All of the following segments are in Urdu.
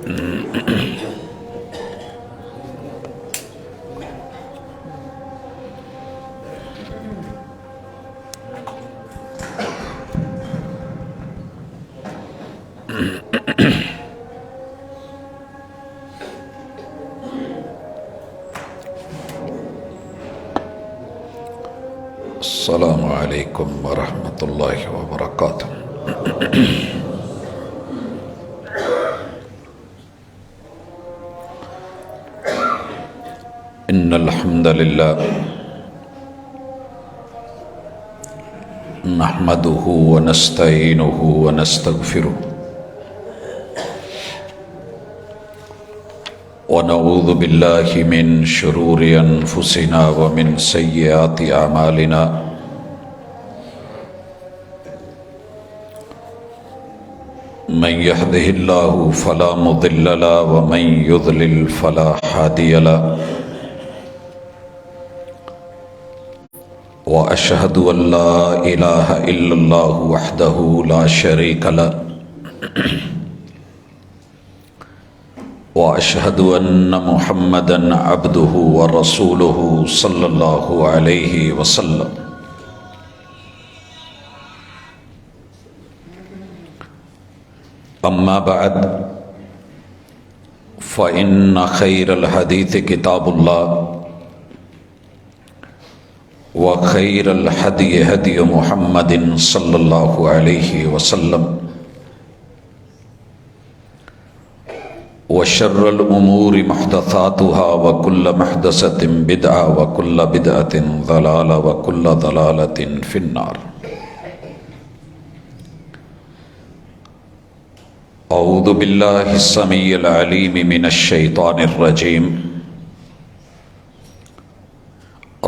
السلام علیکم ورحمۃ اللہ وبرکاتہ۔ ان الحمد للہ نحمده ونستعینه ونستغفره ونعوذ باللہ من شرور انفسنا ومن سیئات اعمالنا من يهده الله فلا مضل له ومن يضلل فلا هادي له وأشهد أن لا إله إلا الله وحده لا شريك له وأشهد أن محمدا عبده ورسوله صلى الله عليه وسلم۔ أما بعد فإن خير الحديث كتاب الله وخير الهدي هدي محمد صلى الله عليه وسلم وشر الأمور محدثاتها وكل محدثة بدعة وكل بدعة ضلالة وكل ضلالة في النار۔ اعوذ باللہ السمیع العلیم من الشیطان الرجیم۔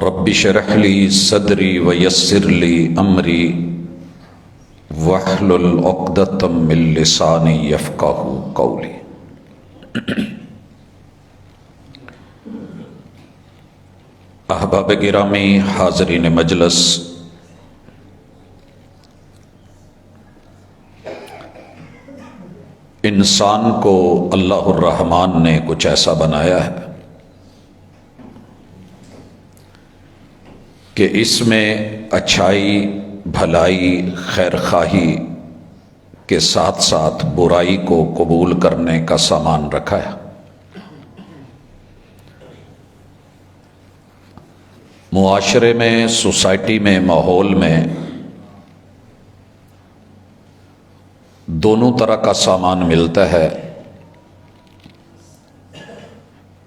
رب اشرح لی صدری ویسر لی امری واحلل عقدۃ من لسانی یفقہوا قولی۔ احباب گرامی، حاضرین مجلس، انسان کو اللہ الرحمن نے کچھ ایسا بنایا ہے کہ اس میں اچھائی، بھلائی، خیر خواہی کے ساتھ ساتھ برائی کو قبول کرنے کا سامان رکھا ہے۔ معاشرے میں، سوسائٹی میں، ماحول میں دونوں طرح کا سامان ملتا ہے۔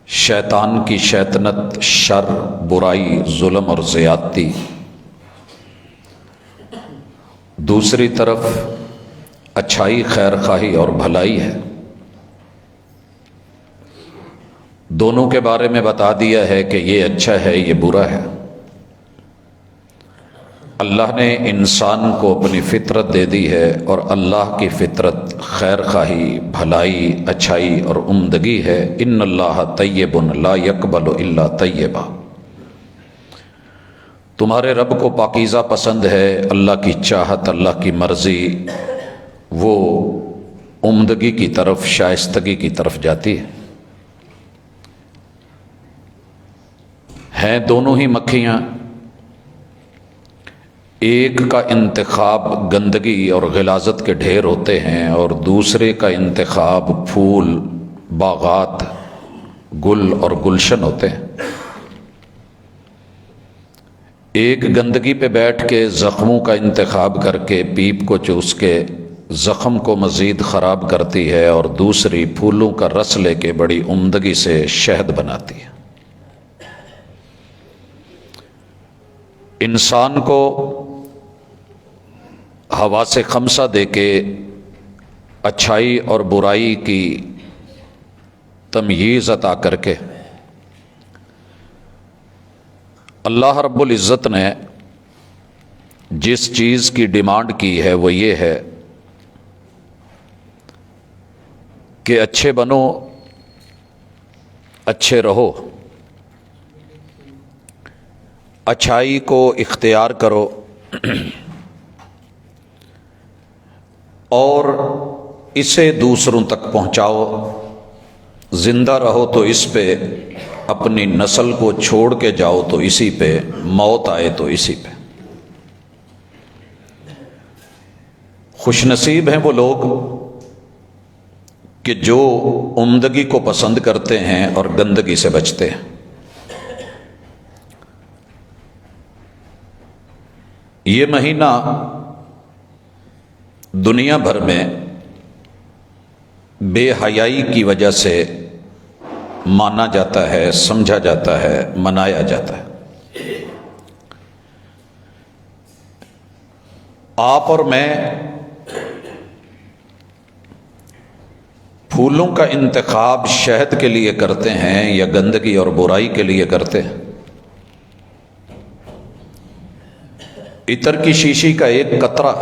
شیطان کی شیطنت، شر، برائی، ظلم اور زیادتی، دوسری طرف اچھائی، خیر خواہی اور بھلائی ہے۔ دونوں کے بارے میں بتا دیا ہے کہ یہ اچھا ہے، یہ برا ہے۔ اللہ نے انسان کو اپنی فطرت دے دی ہے، اور اللہ کی فطرت خیر خواہی، بھلائی، اچھائی اور عمدگی ہے۔ ان اللہ طیب لا یقبل الا طیبا۔ تمہارے رب کو پاکیزہ پسند ہے۔ اللہ کی چاہت، اللہ کی مرضی وہ عمدگی کی طرف، شائستگی کی طرف جاتی ہے۔ ہیں دونوں ہی مکھیاں، ایک کا انتخاب گندگی اور غلاظت کے ڈھیر ہوتے ہیں، اور دوسرے کا انتخاب پھول، باغات، گل اور گلشن ہوتے ہیں۔ ایک گندگی پہ بیٹھ کے زخموں کا انتخاب کر کے پیپ کو چوس کے زخم کو مزید خراب کرتی ہے، اور دوسری پھولوں کا رس لے کے بڑی عمدگی سے شہد بناتی ہے۔ انسان کو حواس خمسہ دے کے اچھائی اور برائی کی تمییز عطا کر کے اللہ رب العزت نے جس چیز کی ڈیمانڈ کی ہے وہ یہ ہے کہ اچھے بنو، اچھے رہو، اچھائی کو اختیار کرو، اور اسے دوسروں تک پہنچاؤ، زندہ رہو تو اس پہ، اپنی نسل کو چھوڑ کے جاؤ تو اسی پہ، موت آئے تو اسی پہ۔ خوش نصیب ہیں وہ لوگ کہ جو عمدگی کو پسند کرتے ہیں اور گندگی سے بچتے ہیں۔ یہ مہینہ دنیا بھر میں بے حیائی کی وجہ سے مانا جاتا ہے، سمجھا جاتا ہے، منایا جاتا ہے۔ آپ اور میں پھولوں کا انتخاب شہد کے لیے کرتے ہیں یا گندگی اور برائی کے لیے کرتے ہیں؟ عطر کی شیشی کا ایک قطرہ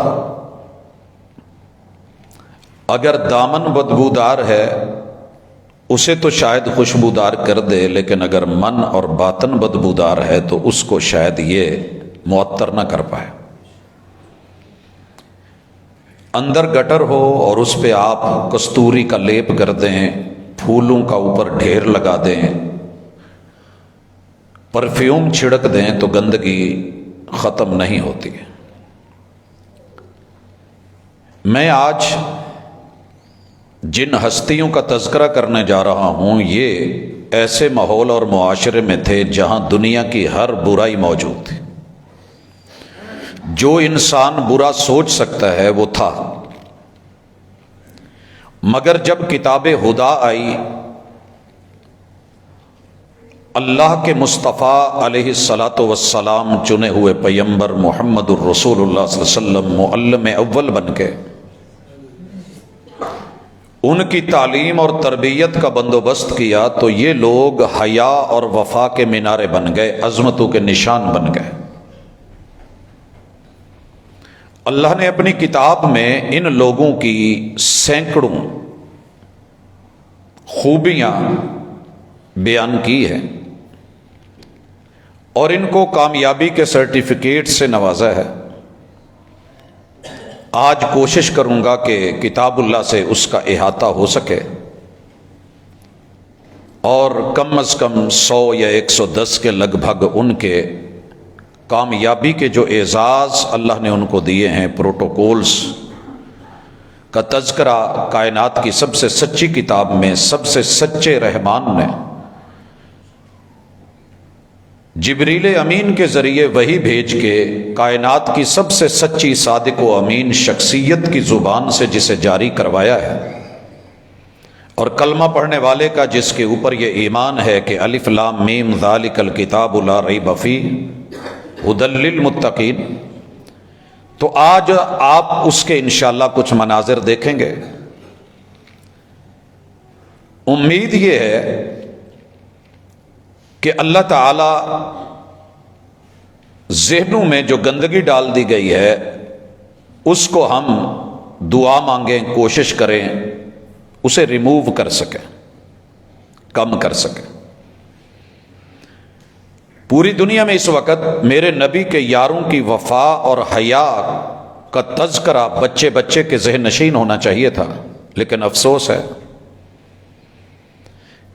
اگر دامن بدبودار ہے اسے تو شاید خوشبودار کر دے، لیکن اگر من اور باطن بدبودار ہے تو اس کو شاید یہ معطر نہ کر پائے۔ اندر گٹر ہو اور اس پہ آپ کستوری کا لیپ کر دیں، پھولوں کا اوپر ڈھیر لگا دیں، پرفیوم چھڑک دیں تو گندگی ختم نہیں ہوتی۔ میں آج جن ہستیوں کا تذکرہ کرنے جا رہا ہوں یہ ایسے ماحول اور معاشرے میں تھے جہاں دنیا کی ہر برائی موجود تھی۔ جو انسان برا سوچ سکتا ہے وہ تھا، مگر جب کتاب ہدا آئی، اللہ کے مصطفیٰ علیہ الصلاۃ والسلام چنے ہوئے پیغمبر محمد الرسول اللہ صلی اللہ علیہ وسلم معلم اول بن کے ان کی تعلیم اور تربیت کا بندوبست کیا تو یہ لوگ حیا اور وفا کے مینارے بن گئے، عظمتوں کے نشان بن گئے۔ اللہ نے اپنی کتاب میں ان لوگوں کی سینکڑوں خوبیاں بیان کی ہیں اور ان کو کامیابی کے سرٹیفکیٹ سے نوازا ہے۔ آج کوشش کروں گا کہ کتاب اللہ سے اس کا احاطہ ہو سکے اور کم از کم 100 یا 110 کے لگ بھگ ان کے کامیابی کے جو اعزاز اللہ نے ان کو دیے ہیں، پروٹوکولز کا تذکرہ کائنات کی سب سے سچی کتاب میں سب سے سچے رحمان نے جبریل امین کے ذریعے وحی بھیج کے کائنات کی سب سے سچی صادق و امین شخصیت کی زبان سے جسے جاری کروایا ہے، اور کلمہ پڑھنے والے کا جس کے اوپر یہ ایمان ہے کہ الف لام میم ذالک الکتاب لا ریب فیہ ھدی للمتقین، تو آج آپ اس کے انشاءاللہ کچھ مناظر دیکھیں گے۔ امید یہ ہے کہ اللہ تعالی ذہنوں میں جو گندگی ڈال دی گئی ہے اس کو ہم دعا مانگیں، کوشش کریں اسے ریموو کر سکیں، کم کر سکیں۔ پوری دنیا میں اس وقت میرے نبی کے یاروں کی وفا اور حیا کا تذکرہ بچے بچے کے ذہن نشین ہونا چاہیے تھا، لیکن افسوس ہے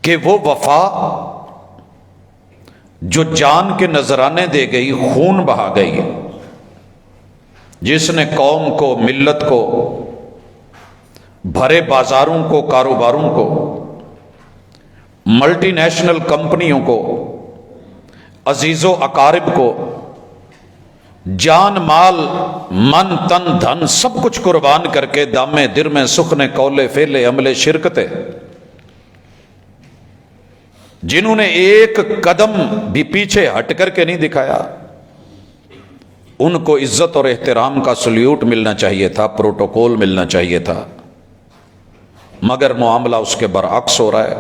کہ وہ وفا جو جان کے نذرانے دے گئی، خون بہا گئی، جس نے قوم کو، ملت کو، بھرے بازاروں کو، کاروباروں کو، ملٹی نیشنل کمپنیوں کو، عزیز و اقارب کو، جان مال من تن دھن سب کچھ قربان کر کے دامے درمے سخنے قولے فیلے عملے شرکتے، جنہوں نے ایک قدم بھی پیچھے ہٹ کر کے نہیں دکھایا، ان کو عزت اور احترام کا سلیوٹ ملنا چاہیے تھا، پروٹوکول ملنا چاہیے تھا، مگر معاملہ اس کے برعکس ہو رہا ہے۔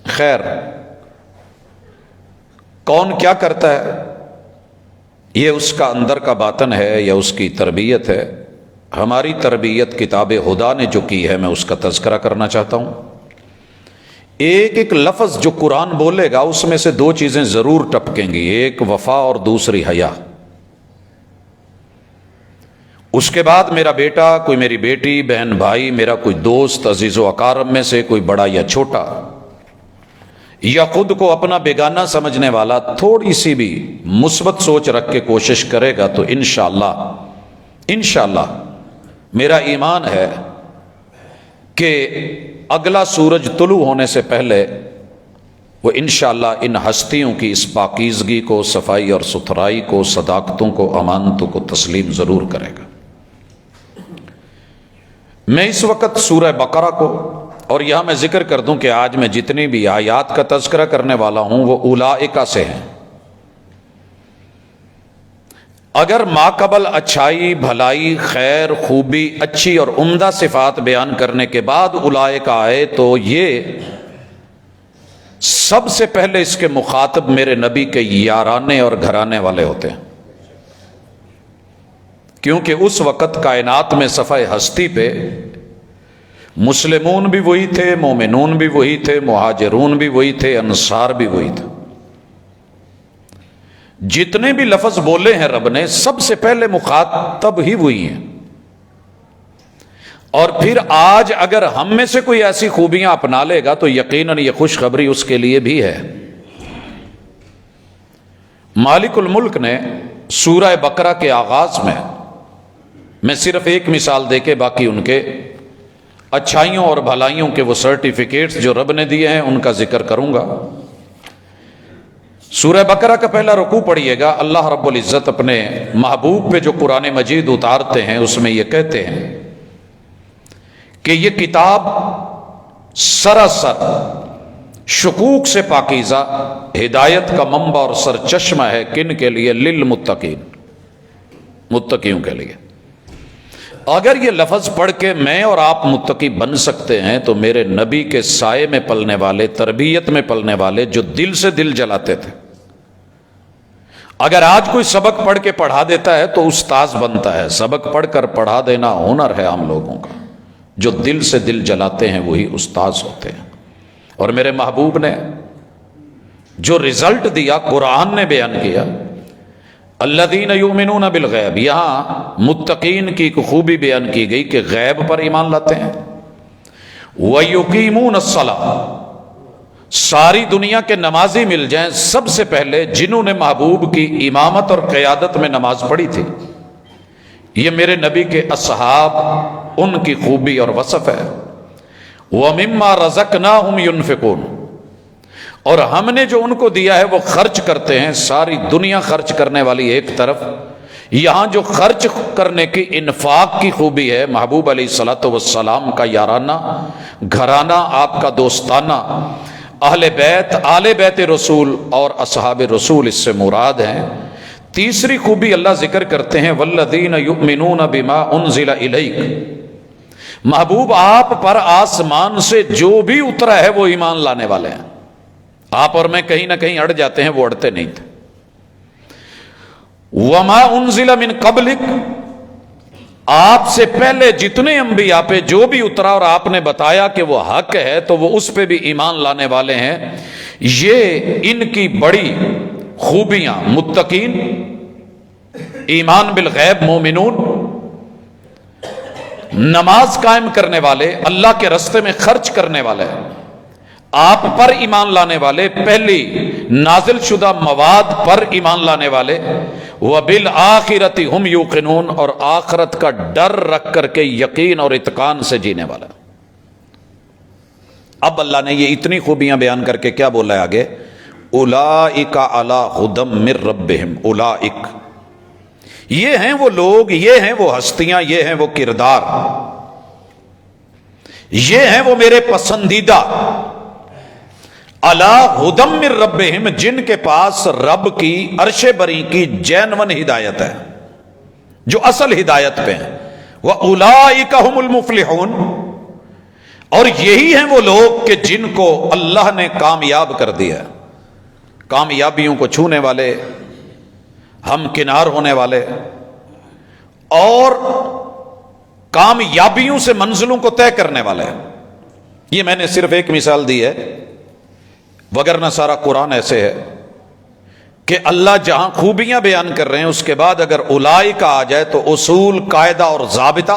خیر، کون کیا کرتا ہے یہ اس کا اندر کا باطن ہے یا اس کی تربیت ہے۔ ہماری تربیت کتاب خدا نے جو کی ہے میں اس کا تذکرہ کرنا چاہتا ہوں۔ ایک ایک لفظ جو قرآن بولے گا اس میں سے دو چیزیں ضرور ٹپکیں گی، ایک وفا اور دوسری حیا۔ اس کے بعد میرا بیٹا، کوئی میری بیٹی، بہن بھائی، میرا کوئی دوست، عزیز و اقارب میں سے کوئی بڑا یا چھوٹا، یا خود کو اپنا بیگانہ سمجھنے والا تھوڑی سی بھی مثبت سوچ رکھ کے کوشش کرے گا تو انشاءاللہ میرا ایمان ہے کہ اگلا سورج طلوع ہونے سے پہلے وہ انشاءاللہ ان ہستیوں کی اس پاکیزگی کو، صفائی اور ستھرائی کو، صداقتوں کو، امانتوں کو تسلیم ضرور کرے گا۔ میں اس وقت سورہ بقرہ کو، اور یہاں میں ذکر کر دوں کہ آج میں جتنی بھی آیات کا تذکرہ کرنے والا ہوں وہ اولئک سے ہیں۔ اگر ماقبل اچھائی، بھلائی، خیر، خوبی، اچھی اور عمدہ صفات بیان کرنے کے بعد اولئک آئے تو یہ سب سے پہلے اس کے مخاطب میرے نبی کے یارانے اور گھرانے والے ہوتے ہیں، کیونکہ اس وقت کائنات میں صفحہ ہستی پہ مسلمون بھی وہی تھے، مومنون بھی وہی تھے، مہاجرون بھی وہی تھے، انصار بھی وہی تھے۔ جتنے بھی لفظ بولے ہیں رب نے سب سے پہلے مخاطب ہی وہی ہیں۔ اور پھر آج اگر ہم میں سے کوئی ایسی خوبیاں اپنا لے گا تو یقیناً یہ خوشخبری اس کے لیے بھی ہے۔ مالک الملک نے سورہ بقرہ کے آغاز میں صرف ایک مثال دے کے باقی ان کے اچھائیوں اور بھلائیوں کے وہ سرٹیفکیٹس جو رب نے دیے ہیں ان کا ذکر کروں گا۔ سورہ بقرہ کا پہلا رکوع پڑھیے گا۔ اللہ رب العزت اپنے محبوب پہ جو قرآن مجید اتارتے ہیں اس میں یہ کہتے ہیں کہ یہ کتاب سراسر شکوک سے پاکیزہ، ہدایت کا منبع اور سرچشمہ ہے، کن کے لیے؟ للمتقین، متقیوں کے لیے۔ اگر یہ لفظ پڑھ کے میں اور آپ متقی بن سکتے ہیں تو میرے نبی کے سائے میں پلنے والے، تربیت میں پلنے والے، جو دل سے دل جلاتے تھے، اگر آج کوئی سبق پڑھ کے پڑھا دیتا ہے تو استاذ بنتا ہے۔ سبق پڑھ کر پڑھا دینا ہنر ہے عام لوگوں کا، جو دل سے دل جلاتے ہیں وہی استاذ ہوتے ہیں۔ اور میرے محبوب نے جو رزلٹ دیا قرآن نے بیان کیا، الذین یؤمنون بالغیب، یہاں متقین کی ایک خوبی بیان کی گئی کہ غیب پر ایمان لاتے ہیں۔ وَيُقِيمُونَ الصَّلَاةَ، ساری دنیا کے نمازی مل جائیں، سب سے پہلے جنہوں نے محبوب کی امامت اور قیادت میں نماز پڑھی تھی، یہ میرے نبی کے اصحاب، ان کی خوبی اور وصف ہے۔ وَمِمَّا رَزَقْنَاهُمْ يُنْفِقُونَ، اور ہم نے جو ان کو دیا ہے وہ خرچ کرتے ہیں۔ ساری دنیا خرچ کرنے والی ایک طرف، یہاں جو خرچ کرنے کی انفاق کی خوبی ہے، محبوب علیہ الصلوۃ والسلام کا یارانہ، گھرانہ، آپ کا دوستانہ، اہل بیت، آل بیت رسول اور اصحاب رسول اس سے مراد ہیں۔ تیسری خوبی اللہ ذکر کرتے ہیں والذین یؤمنون بما انزل الیک، محبوب آپ پر آسمان سے جو بھی اترا ہے وہ ایمان لانے والے ہیں۔ آپ اور میں کہیں نہ کہیں اڑ جاتے ہیں، وہ اڑتے نہیں تھے۔ وما انزل من قبلک، آپ سے پہلے جتنے انبیاء پہ جو بھی اترا اور آپ نے بتایا کہ وہ حق ہے تو وہ اس پہ بھی ایمان لانے والے ہیں۔ یہ ان کی بڑی خوبیاں، متقین، ایمان بالغیب، مومنون، نماز قائم کرنے والے، اللہ کے راستے میں خرچ کرنے والے، آپ پر ایمان لانے والے، پہلی نازل شدہ مواد پر ایمان لانے والے، وَبِالْآخِرَةِ هُمْ يُوقِنُونَ، اور آخرت کا ڈر رکھ کر کے یقین اور اتقان سے جینے والا۔ اب اللہ نے یہ اتنی خوبیاں بیان کر کے کیا بولا ہے آگے؟ اولئک علی ھدی من ربہم، اولئک، یہ ہیں وہ لوگ، یہ ہیں وہ ہستیاں، یہ ہیں وہ کردار، یہ ہیں وہ میرے پسندیدہ، علی ھدی من ربہم، جن کے پاس رب کی عرش بری کی جینون ہدایت ہے، جو اصل ہدایت پہ ہیں۔ وَأُولَئِكَ هُمُ الْمُفْلِحُونَ، اور یہی ہیں وہ لوگ کہ جن کو اللہ نے کامیاب کر دیا ہے، کامیابیوں کو چھونے والے، ہم کنار ہونے والے، اور کامیابیوں سے منزلوں کو طے کرنے والے۔ یہ میں نے صرف ایک مثال دی ہے، وگرنہ سارا قرآن ایسے ہے کہ اللہ جہاں خوبیاں بیان کر رہے ہیں اس کے بعد اگر اولئک آ جائے تو اصول، قاعدہ اور ضابطہ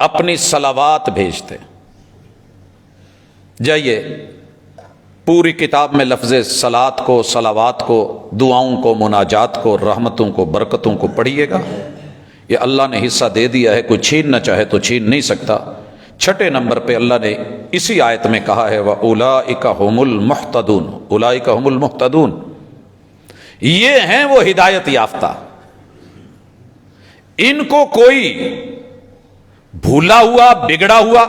اپنی صلوات بھیجتے. جائیے پوری کتاب میں لفظ صلات کو، صلوات کو، دعاؤں کو، مناجات کو، رحمتوں کو، برکتوں کو پڑھیے گا. یہ اللہ نے حصہ دے دیا ہے، کوئی چھیننا چاہے تو چھین نہیں سکتا. 6 نمبر پہ اللہ نے اسی آیت میں کہا ہے وَأُولَئِكَ هُمُ الْمُحْتَدُونَ، اولئک هم المحتدون، یہ ہیں وہ ہدایت یافتہ. ان کو کوئی بھولا ہوا، بگڑا ہوا،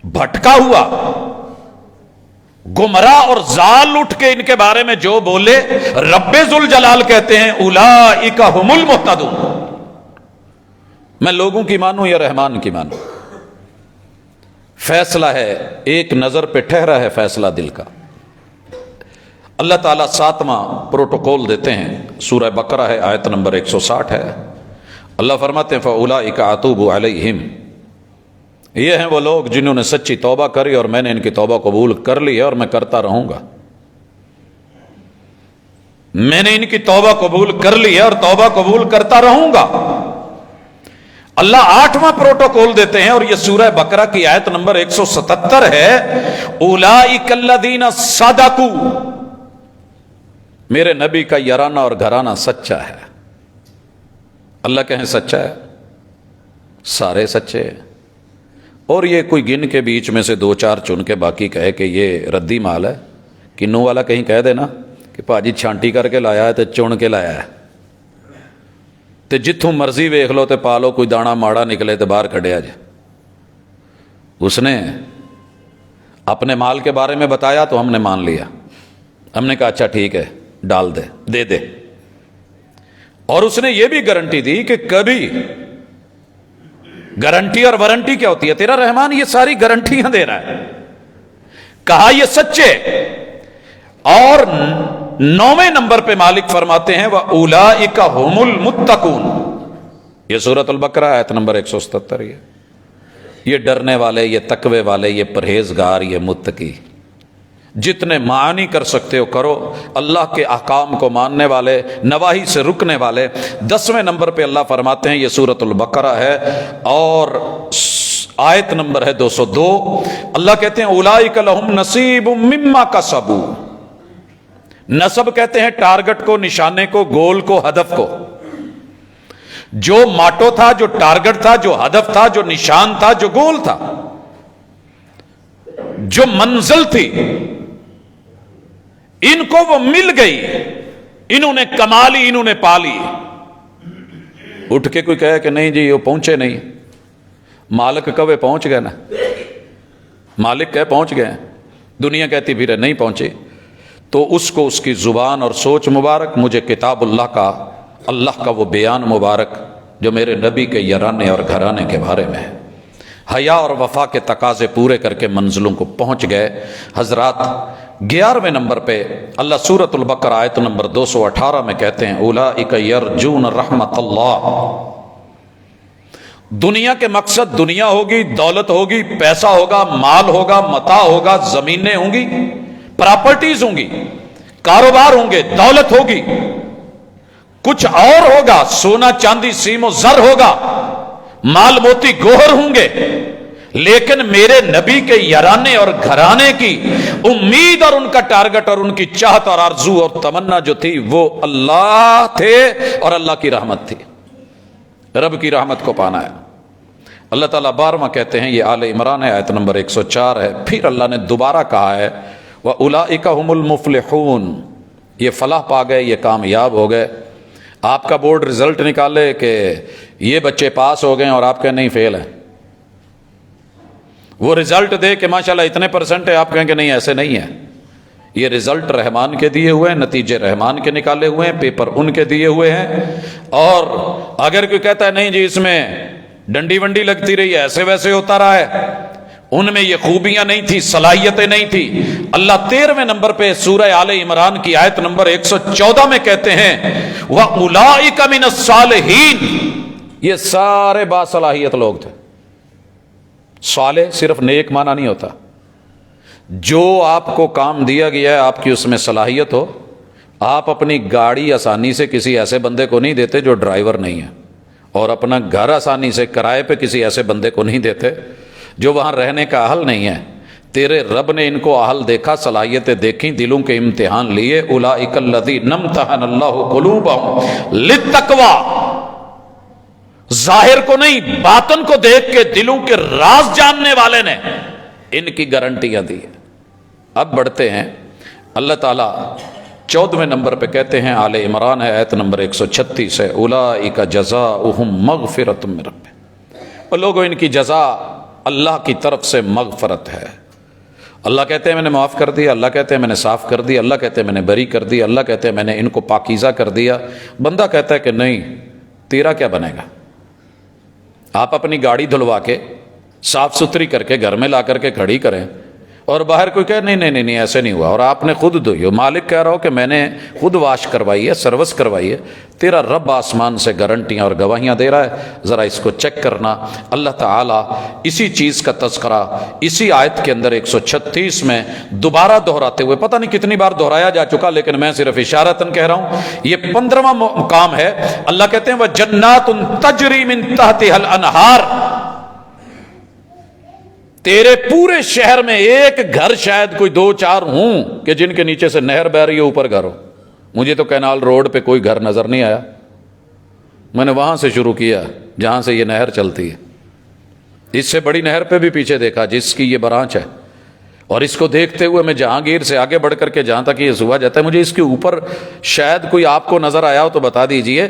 بھٹکا ہوا، گمراہ اور ضال اٹھ کے ان کے بارے میں جو بولے، رب ذوالجلال کہتے ہیں اولئک هم المہتدون. میں لوگوں کی مانوں یا رحمان کی مانوں؟ فیصلہ ہے، ایک نظر پہ ٹھہرا ہے فیصلہ دل کا. اللہ تعالیٰ 7واں پروٹوکول دیتے ہیں، سورہ بقرہ ہے، آیت نمبر 160 ہے. اللہ فرماتے ہیں فَأُولَئِكَ أَتُوبُ عَلَيْهِمْ، یہ ہیں وہ لوگ جنہوں نے سچی توبہ کری اور میں نے ان کی توبہ قبول کر لی ہے اور میں کرتا رہوں گا. میں نے ان کی توبہ قبول کر لی ہے اور توبہ قبول کرتا رہوں گا. اللہ 8واں پروٹوکول دیتے ہیں اور یہ سورہ بقرہ کی آیت نمبر 177 ہے. اولئک الذین صدقوا، میرے نبی کا یارانہ اور گھرانہ سچا ہے. اللہ کہیں سچا ہے، سارے سچے. اور یہ کوئی گن کے بیچ میں سے 2-4 چن کے باقی کہے کہ یہ ردی مال ہے. کنوں والا کہیں کہہ دے نا کہ پاجی چھانٹی کر کے لایا ہے تو چن کے لایا ہے، تے جتھوں مرضی ویکھ لو تے پالو، کوئی دانا ماڑا نکلے تے باہر کھڑیا جائے. اس نے اپنے مال کے بارے میں بتایا تو ہم نے مان لیا. ہم نے کہا اچھا ٹھیک ہے، ڈال دے دے. اور اس نے یہ بھی گارنٹی دی کہ کبھی، گارنٹی اور وارنٹی کیا ہوتی ہے؟ تیرا رحمان یہ ساری گارنٹیاں دے رہا ہے. کہا یہ سچے. اور 9ویں نمبر پہ مالک فرماتے ہیں وَأُولَئِكَ هُمُ الْمُتَّقُونَ، یہ سورۃ البقرہ آیت نمبر 177. یہ ڈرنے والے، یہ تقوی والے، یہ پرہیزگار، یہ متقی، جتنے معنی کر سکتے ہو کرو. اللہ کے احکام کو ماننے والے، نواہی سے رکنے والے. 10ویں نمبر پہ اللہ فرماتے ہیں، یہ سورۃ البقرہ ہے اور آیت نمبر ہے 202. اللہ کہتے ہیں اولئک لہم نصیب مما کسبوا. نصب کہتے ہیں ٹارگٹ کو، نشانے کو، گول کو، ہدف کو. جو ماٹو تھا، جو ٹارگٹ تھا، جو ہدف تھا، جو نشان تھا، جو گول تھا، جو منزل تھی، ان کو وہ مل گئی. انہوں نے کما لی، انہوں نے پا لی. اٹھ کے کوئی کہے کہ نہیں جی وہ پہنچے نہیں، مالک کبے پہنچ گئے نا، مالک کہے پہنچ گئے، دنیا کہتی پھر نہیں پہنچے. تو اس کو اس کی زبان اور سوچ مبارک، مجھے کتاب اللہ کا وہ بیان مبارک جو میرے نبی کے یارانے اور گھرانے کے بارے میں ہے. حیا اور وفا کے تقاضے پورے کر کے منزلوں کو پہنچ گئے. حضرات 11ویں نمبر پہ اللہ سورۃ البقرہ آیت نمبر 218 میں کہتے ہیں اولئک یرجون رحمت اللہ. دنیا کے مقصد دنیا ہوگی، دولت ہوگی، پیسہ ہوگا، مال ہوگا، متاع ہوگا، زمینیں ہوں گی، پراپرٹیز ہوں گی، کاروبار ہوں گے، دولت ہوگی، کچھ اور ہوگا، سونا چاندی سیم و زر ہوگا، مال موتی گوہر ہوں گے. لیکن میرے نبی کے یارانے اور گھرانے کی امید اور ان کا ٹارگٹ اور ان کی چاہت اور آرزو اور تمنا جو تھی وہ اللہ تھے اور اللہ کی رحمت تھی. رب کی رحمت کو پانا ہے. اللہ تعالیٰ 12واں کہتے ہیں، یہ آل عمران ہے، آیت نمبر 104 ہے. پھر اللہ نے دوبارہ کہا ہے وَأُولَئِكَ هُمُ الْمُفْلِحُونَ، یہ فلاح پا گئے، یہ کامیاب ہو گئے. آپ کا بورڈ رزلٹ نکالے کہ یہ بچے پاس ہو گئے اور آپ کہیں نہیں فیل ہیں، وہ رزلٹ دے کہ ماشاءاللہ اتنے % ہے، آپ کہیں کہ نہیں ایسے نہیں ہے. یہ رزلٹ رحمان کے دیے ہوئے ہیں، نتیجے رحمان کے نکالے ہوئے ہیں، پیپر ان کے دیے ہوئے ہیں. اور اگر کوئی کہتا ہے نہیں جی اس میں ڈنڈی ونڈی لگتی رہی، ایسے ویسے ہوتا رہا ہے، ان میں یہ خوبیاں نہیں تھی، صلاحیتیں نہیں تھی، اللہ 13ویں نمبر پہ سورہ آل عمران کی آیت نمبر 114 میں کہتے ہیں وَأُولَئِكَ مِنَ الصَّالِحِينَ، یہ سارے باصلاحیت لوگ تھے. صالح صرف نیک معنی نہیں ہوتا. جو آپ کو کام دیا گیا ہے، آپ کی اس میں صلاحیت ہو. آپ اپنی گاڑی آسانی سے کسی ایسے بندے کو نہیں دیتے جو ڈرائیور نہیں ہے. اور اپنا گھر آسانی سے کرائے پہ کسی ایسے بندے کو نہیں دیتے جو وہاں رہنے کا اہل نہیں ہے. تیرے رب نے ان کو اہل دیکھا، صلاحیتیں دیکھیں، دلوں کے امتحان لیے. اولئک الذین امتحن اللہ قلوبہم للتقوی، ظاہر کو نہیں باطن کو دیکھ کے دلوں کے راز جاننے والے نے ان کی گارنٹیاں دی. اب بڑھتے ہیں. اللہ تعالیٰ 14ویں نمبر پہ کہتے ہیں، آل عمران ہے، آیت نمبر 136 ہے، اولئک جزاؤہم مغفرۃ من ربہم، اور لوگوں ان کی جزا اللہ کی طرف سے مغفرت ہے. اللہ کہتے ہیں میں نے معاف کر دیا، اللہ کہتے ہیں میں نے صاف کر دیا، اللہ کہتے ہیں میں نے بری کر دیا، اللہ کہتے ہیں میں نے ان کو پاکیزہ کر دیا. بندہ کہتا ہے کہ نہیں، تیرا کیا بنے گا؟ آپ اپنی گاڑی دھلوا کے صاف ستھری کر کے گھر میں لا کر کے کھڑی کریں اور باہر کوئی کہے نہیں نہیں نہیں ایسے نہیں ہوا، اور آپ نے خود دھوئی ہو، مالک کہہ رہا ہو کہ میں نے خود واش کروائی ہے، سروس کروائی ہے. تیرا رب آسمان سے گارنٹیاں اور گواہیاں دے رہا ہے، ذرا اس کو چیک کرنا. اللہ تعالیٰ اسی چیز کا تذکرہ اسی آیت کے اندر 136 میں دوبارہ دہراتے ہوئے، پتہ نہیں کتنی بار دہرایا جا چکا لیکن میں صرف اشارتاً کہہ رہا ہوں، یہ 15واں مقام ہے. اللہ کہتے ہیں وَجَنَّاتٌ تَجْرِي مِن تَحْتِهَا الْأَنْهَارُ، تیرے پورے شہر میں ایک گھر شاید کوئی 2-4 ہوں کہ جن کے نیچے سے نہر بہ رہی ہے، اوپر گھر ہو. مجھے تو کینال روڈ پہ کوئی گھر نظر نہیں آیا. میں نے وہاں سے شروع کیا جہاں سے یہ نہر چلتی ہے. اس سے بڑی نہر پہ بھی پیچھے دیکھا جس کی یہ برانچ ہے، اور اس کو دیکھتے ہوئے میں جہانگیر سے آگے بڑھ کر کے جہاں تک یہ صبح جاتا ہے، مجھے اس کے اوپر شاید کوئی آپ کو نظر آیا ہو تو بتا دیجئے.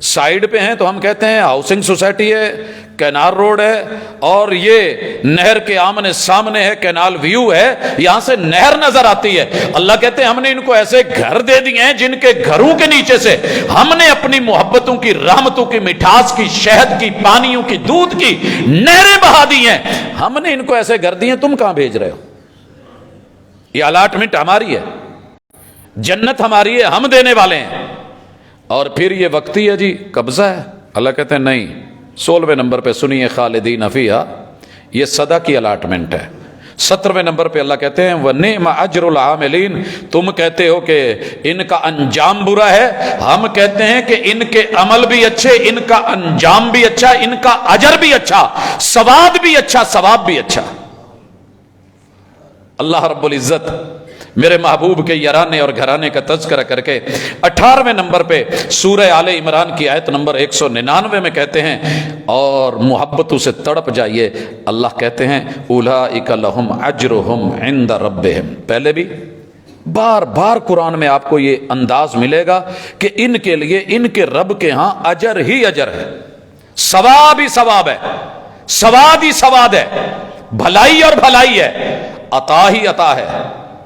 سائیڈ پہ ہیں تو ہم کہتے ہیں ہاؤسنگ سوسائٹی ہے، کینال روڈ ہے، اور یہ نہر کے آمنے سامنے ہے، کینال ویو ہے، یہاں سے نہر نظر آتی ہے. اللہ کہتے ہیں ہم نے ان کو ایسے گھر دے دیے ہیں جن کے گھروں کے نیچے سے ہم نے اپنی محبتوں کی، رحمتوں کی، مٹھاس کی، شہد کی، پانیوں کی، دودھ کی نہریں بہا دی ہیں. ہم نے ان کو ایسے گھر دیے، تم کہاں بھیج رہے ہو؟ یہ الاٹمنٹ ہماری ہے، جنت ہماری ہے، ہم دینے والے ہیں. اور پھر یہ وقتی ہے جی، قبضہ ہے. اللہ کہتے ہیں نہیں. 16ویں نمبر پہ سنیے خالدین فیہا، یہ سدا کی الاٹمنٹ ہے. 17ویں نمبر پہ اللہ کہتے ہیں وَنِعْمَ أَجْرُ الْعَامِلِينَ، تم کہتے ہو کہ ان کا انجام برا ہے، ہم کہتے ہیں کہ ان کے عمل بھی اچھے، ان کا انجام بھی اچھا، ان کا اجر بھی اچھا، ثواب بھی اچھا، ثواب بھی اچھا. اللہ رب العزت میرے محبوب کے یارانے اور گھرانے کا تذکرہ کر کے 18ویں نمبر پہ سورہ آل عمران کی آیت نمبر 199 میں کہتے ہیں، اور محبتوں سے تڑپ جائیے. اللہ کہتے ہیں اولئک لہم اجرہم عند ربہم. پہلے بھی بار بار قرآن میں آپ کو یہ انداز ملے گا کہ ان کے لیے ان کے رب کے ہاں اجر ہی اجر ہے، ثواب ہی ثواب ہے، سواد ہی سواد ہے، بھلائی اور بھلائی ہے، عطا ہی عطا ہے.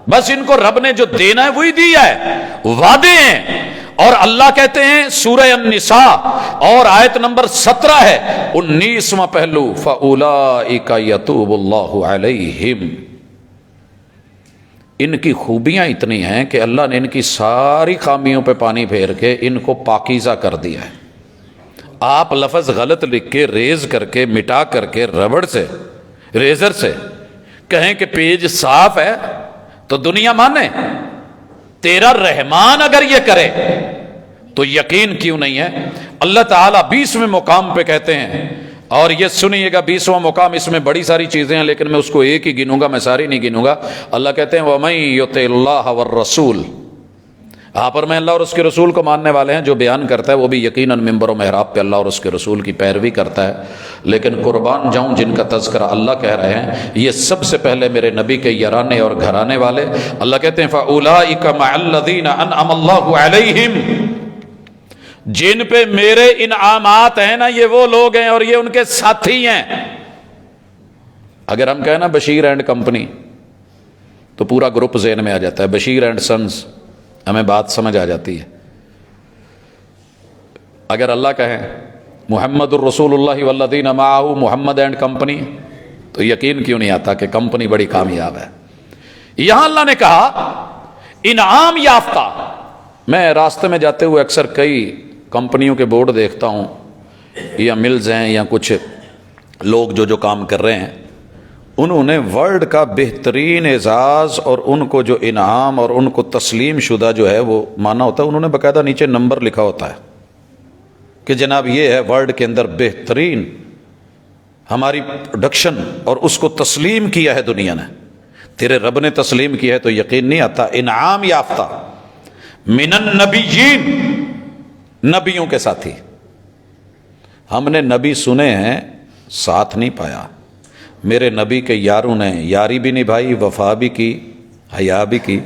بس ان کو رب نے جو دینا ہے وہی دیا ہے، وعدے ہیں. اور اللہ کہتے ہیں سورہ النساء اور آیت نمبر 17 ہے 19واں پہلو فَأُولَئِكَ يَتُوبُ اللَّهُ عَلَيْهِمْ. ان کی خوبیاں اتنی ہیں کہ اللہ نے ان کی ساری خامیوں پہ پانی پھیر کے ان کو پاکیزہ کر دیا ہے. آپ لفظ غلط لکھ کے ریز کر کے مٹا کر کے ربڑ سے، ریزر سے کہیں کہ پیج صاف ہے تو دنیا مانے. تیرا رحمان اگر یہ کرے تو یقین کیوں نہیں ہے. اللہ تعالیٰ 20ویں مقام پہ کہتے ہیں، اور یہ سنیے گا 20واں مقام، اس میں بڑی ساری چیزیں ہیں لیکن میں اس کو ایک ہی گنوں گا، میں ساری نہیں گنوں گا. اللہ کہتے ہیں وَمَن يُطِعِ اللَّهَ وَالرَّسُولَ. آپ اور میں اللہ اور اس کے رسول کو ماننے والے ہیں. جو بیان کرتا ہے وہ بھی یقیناً ممبر و محراب پہ اللہ اور اس کے رسول کی پیروی کرتا ہے. لیکن قربان جاؤں جن کا تذکرہ اللہ کہہ رہے ہیں یہ سب سے پہلے میرے نبی کے یارانے اور گھرانے والے. اللہ کہتے ہیں فَأُولَئِكَ مَعَ الَّذِينَ أَنْعَمَ اللَّهُ عَلَيْهِمْ. جن پہ میرے انعامات ہیں نا، یہ وہ لوگ ہیں اور یہ ان کے ساتھی ہیں. اگر ہم کہیں نا بشیر اینڈ کمپنی تو پورا گروپ ذہن میں آ جاتا ہے، بشیر اینڈ سنز، ہمیں بات سمجھ آ جاتی ہے. اگر اللہ کہیں محمد الرسول اللہ والذین معہ محمد اینڈ کمپنی تو یقین کیوں نہیں آتا کہ کمپنی بڑی کامیاب ہے. یہاں اللہ نے کہا انعام یافتہ. میں راستے میں جاتے ہوئے اکثر کئی کمپنیوں کے بورڈ دیکھتا ہوں، یا ملز ہیں یا کچھ لوگ جو کام کر رہے ہیں، انہوں نے ورلڈ کا بہترین اعزاز اور ان کو جو انعام اور ان کو تسلیم شدہ جو ہے وہ مانا ہوتا ہے. انہوں نے باقاعدہ نیچے نمبر لکھا ہوتا ہے. کہ جناب یہ ہے ورلڈ کے اندر بہترین ہماری پروڈکشن، اور اس کو تسلیم کیا ہے دنیا نے. تیرے رب نے تسلیم کیا ہے تو یقین نہیں آتا. انعام یافتہ من النبیین، نبیوں کے ساتھی. ہم نے نبی سنے ہیں، ساتھ نہیں پایا. میرے نبی کے یاروں نے یاری بھی نبھائی، وفا بھی کی، حیا بھی کی،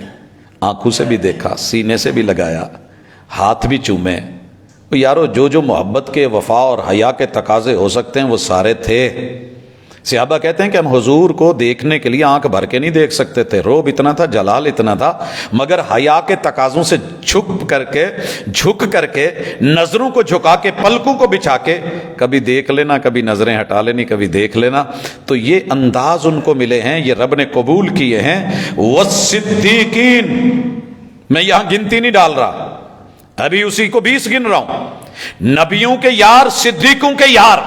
آنکھوں سے بھی دیکھا، سینے سے بھی لگایا، ہاتھ بھی چومے. یارو جو جو محبت کے، وفا اور حیا کے تقاضے ہو سکتے ہیں وہ سارے تھے. صحابہ کہتے ہیں کہ ہم حضور کو دیکھنے کے لیے آنکھ بھر کے نہیں دیکھ سکتے تھے، روب اتنا تھا، جلال اتنا تھا، مگر حیا کے تقاضوں سے جھک کر کے نظروں کو جھکا کے، پلکوں کو بچھا کے کبھی دیکھ لینا، کبھی نظریں ہٹا لینی، کبھی دیکھ لینا. تو یہ انداز ان کو ملے ہیں، یہ رب نے قبول کیے ہیں. والصدیقین، میں یہاں گنتی نہیں ڈال رہا، ابھی اسی کو 20 گن رہا ہوں. نبیوں کے یار، صدیقوں کے یار،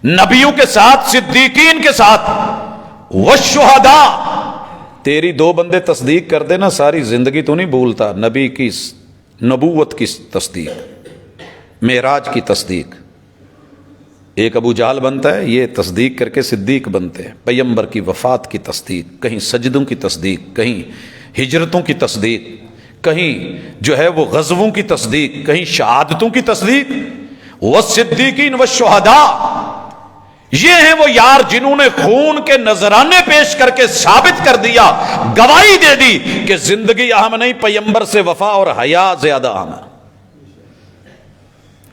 نبیوں کے ساتھ، صدیقین کے ساتھ. والشہداء، تیری 2 بندے تصدیق کر دینا، ساری زندگی تو نہیں بھولتا. نبی کی نبوت کی تصدیق، معراج کی تصدیق. ایک ابو جہل بنتا ہے، یہ تصدیق کر کے صدیق بنتے ہیں. پیغمبر کی وفات کی تصدیق، کہیں سجدوں کی تصدیق، کہیں ہجرتوں کی تصدیق، کہیں جو ہے وہ غزووں کی تصدیق، کہیں شہادتوں کی تصدیق. والصدیقین والشہداء، یہ ہیں وہ یار جنہوں نے خون کے نذرانے پیش کر کے ثابت کر دیا، گواہی دے دی کہ زندگی اہم نہیں، پیغمبر سے وفا اور حیا زیادہ اہم ہے.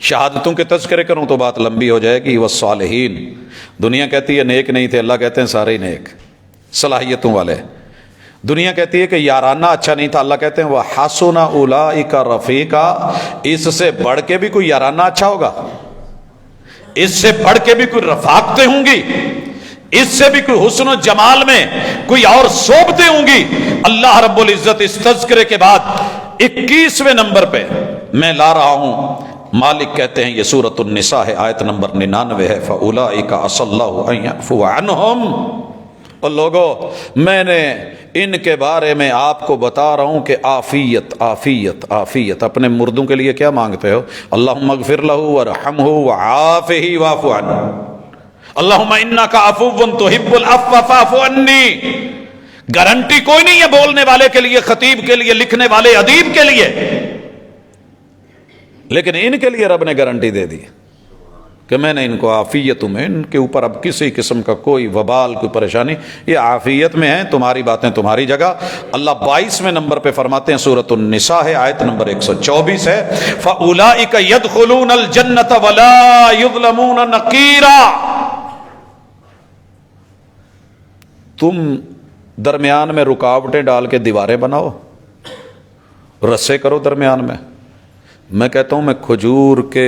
شہادتوں کے تذکرے کروں تو بات لمبی ہو جائے گی. والصالحین، دنیا کہتی ہے نیک نہیں تھے، اللہ کہتے ہیں سارے ہی نیک، صلاحیتوں والے. دنیا کہتی ہے کہ یارانہ اچھا نہیں تھا، اللہ کہتے ہیں وَحَسُنَ أُولَٰئِكَ رَفِيقًا، اس سے بڑھ کے بھی کوئی یارانہ اچھا ہوگا، اس سے بڑھ کے بھی کوئی رفاقتیں ہوں گی، اس سے بھی کوئی حسن و جمال میں کوئی اور صحبتیں ہوں گی. اللہ رب العزت اس تذکرے کے بعد 21ویں نمبر پہ میں لا رہا ہوں. مالک کہتے ہیں، یہ سورۃ النساء ہے، آیت نمبر 99 ہے. فَأُولَٰئِكَ عَسَى اللَّهُ أَن يَعْفُوَ عَنْهُمْ. اور لوگو، میں نے ان کے بارے میں آپ کو بتا رہا ہوں کہ عافیت عافیت عافیت. اپنے مردوں کے لیے کیا مانگتے ہو؟ اللہم اغفر لہ ورحمہ وعافہ واعف عنہ، اللہم انک عفو تحب العفو فاعف عنی. گارنٹی کوئی نہیں ہے بولنے والے کے لیے، خطیب کے لیے، لکھنے والے ادیب کے لیے، لیکن ان کے لیے رب نے گارنٹی دے دی کہ میں نے ان کو عافیت میں، ان کے اوپر اب کسی قسم کا کوئی وبال، کوئی پریشانی، یہ عافیت میں ہیں، تمہاری باتیں تمہاری جگہ. اللہ 22ویں نمبر پہ فرماتے ہیں، سورۃ النساء ہے، آیت نمبر 124 ہے. فَأُولَٰئِكَ يَدْخُلُونَ الْجَنَّةَ وَلَا يُظْلَمُونَ نَقِيرًا. تم درمیان میں رکاوٹیں ڈال کے دیواریں بناؤ، رسے کرو درمیان میں. میں کہتا ہوں، میں کھجور کے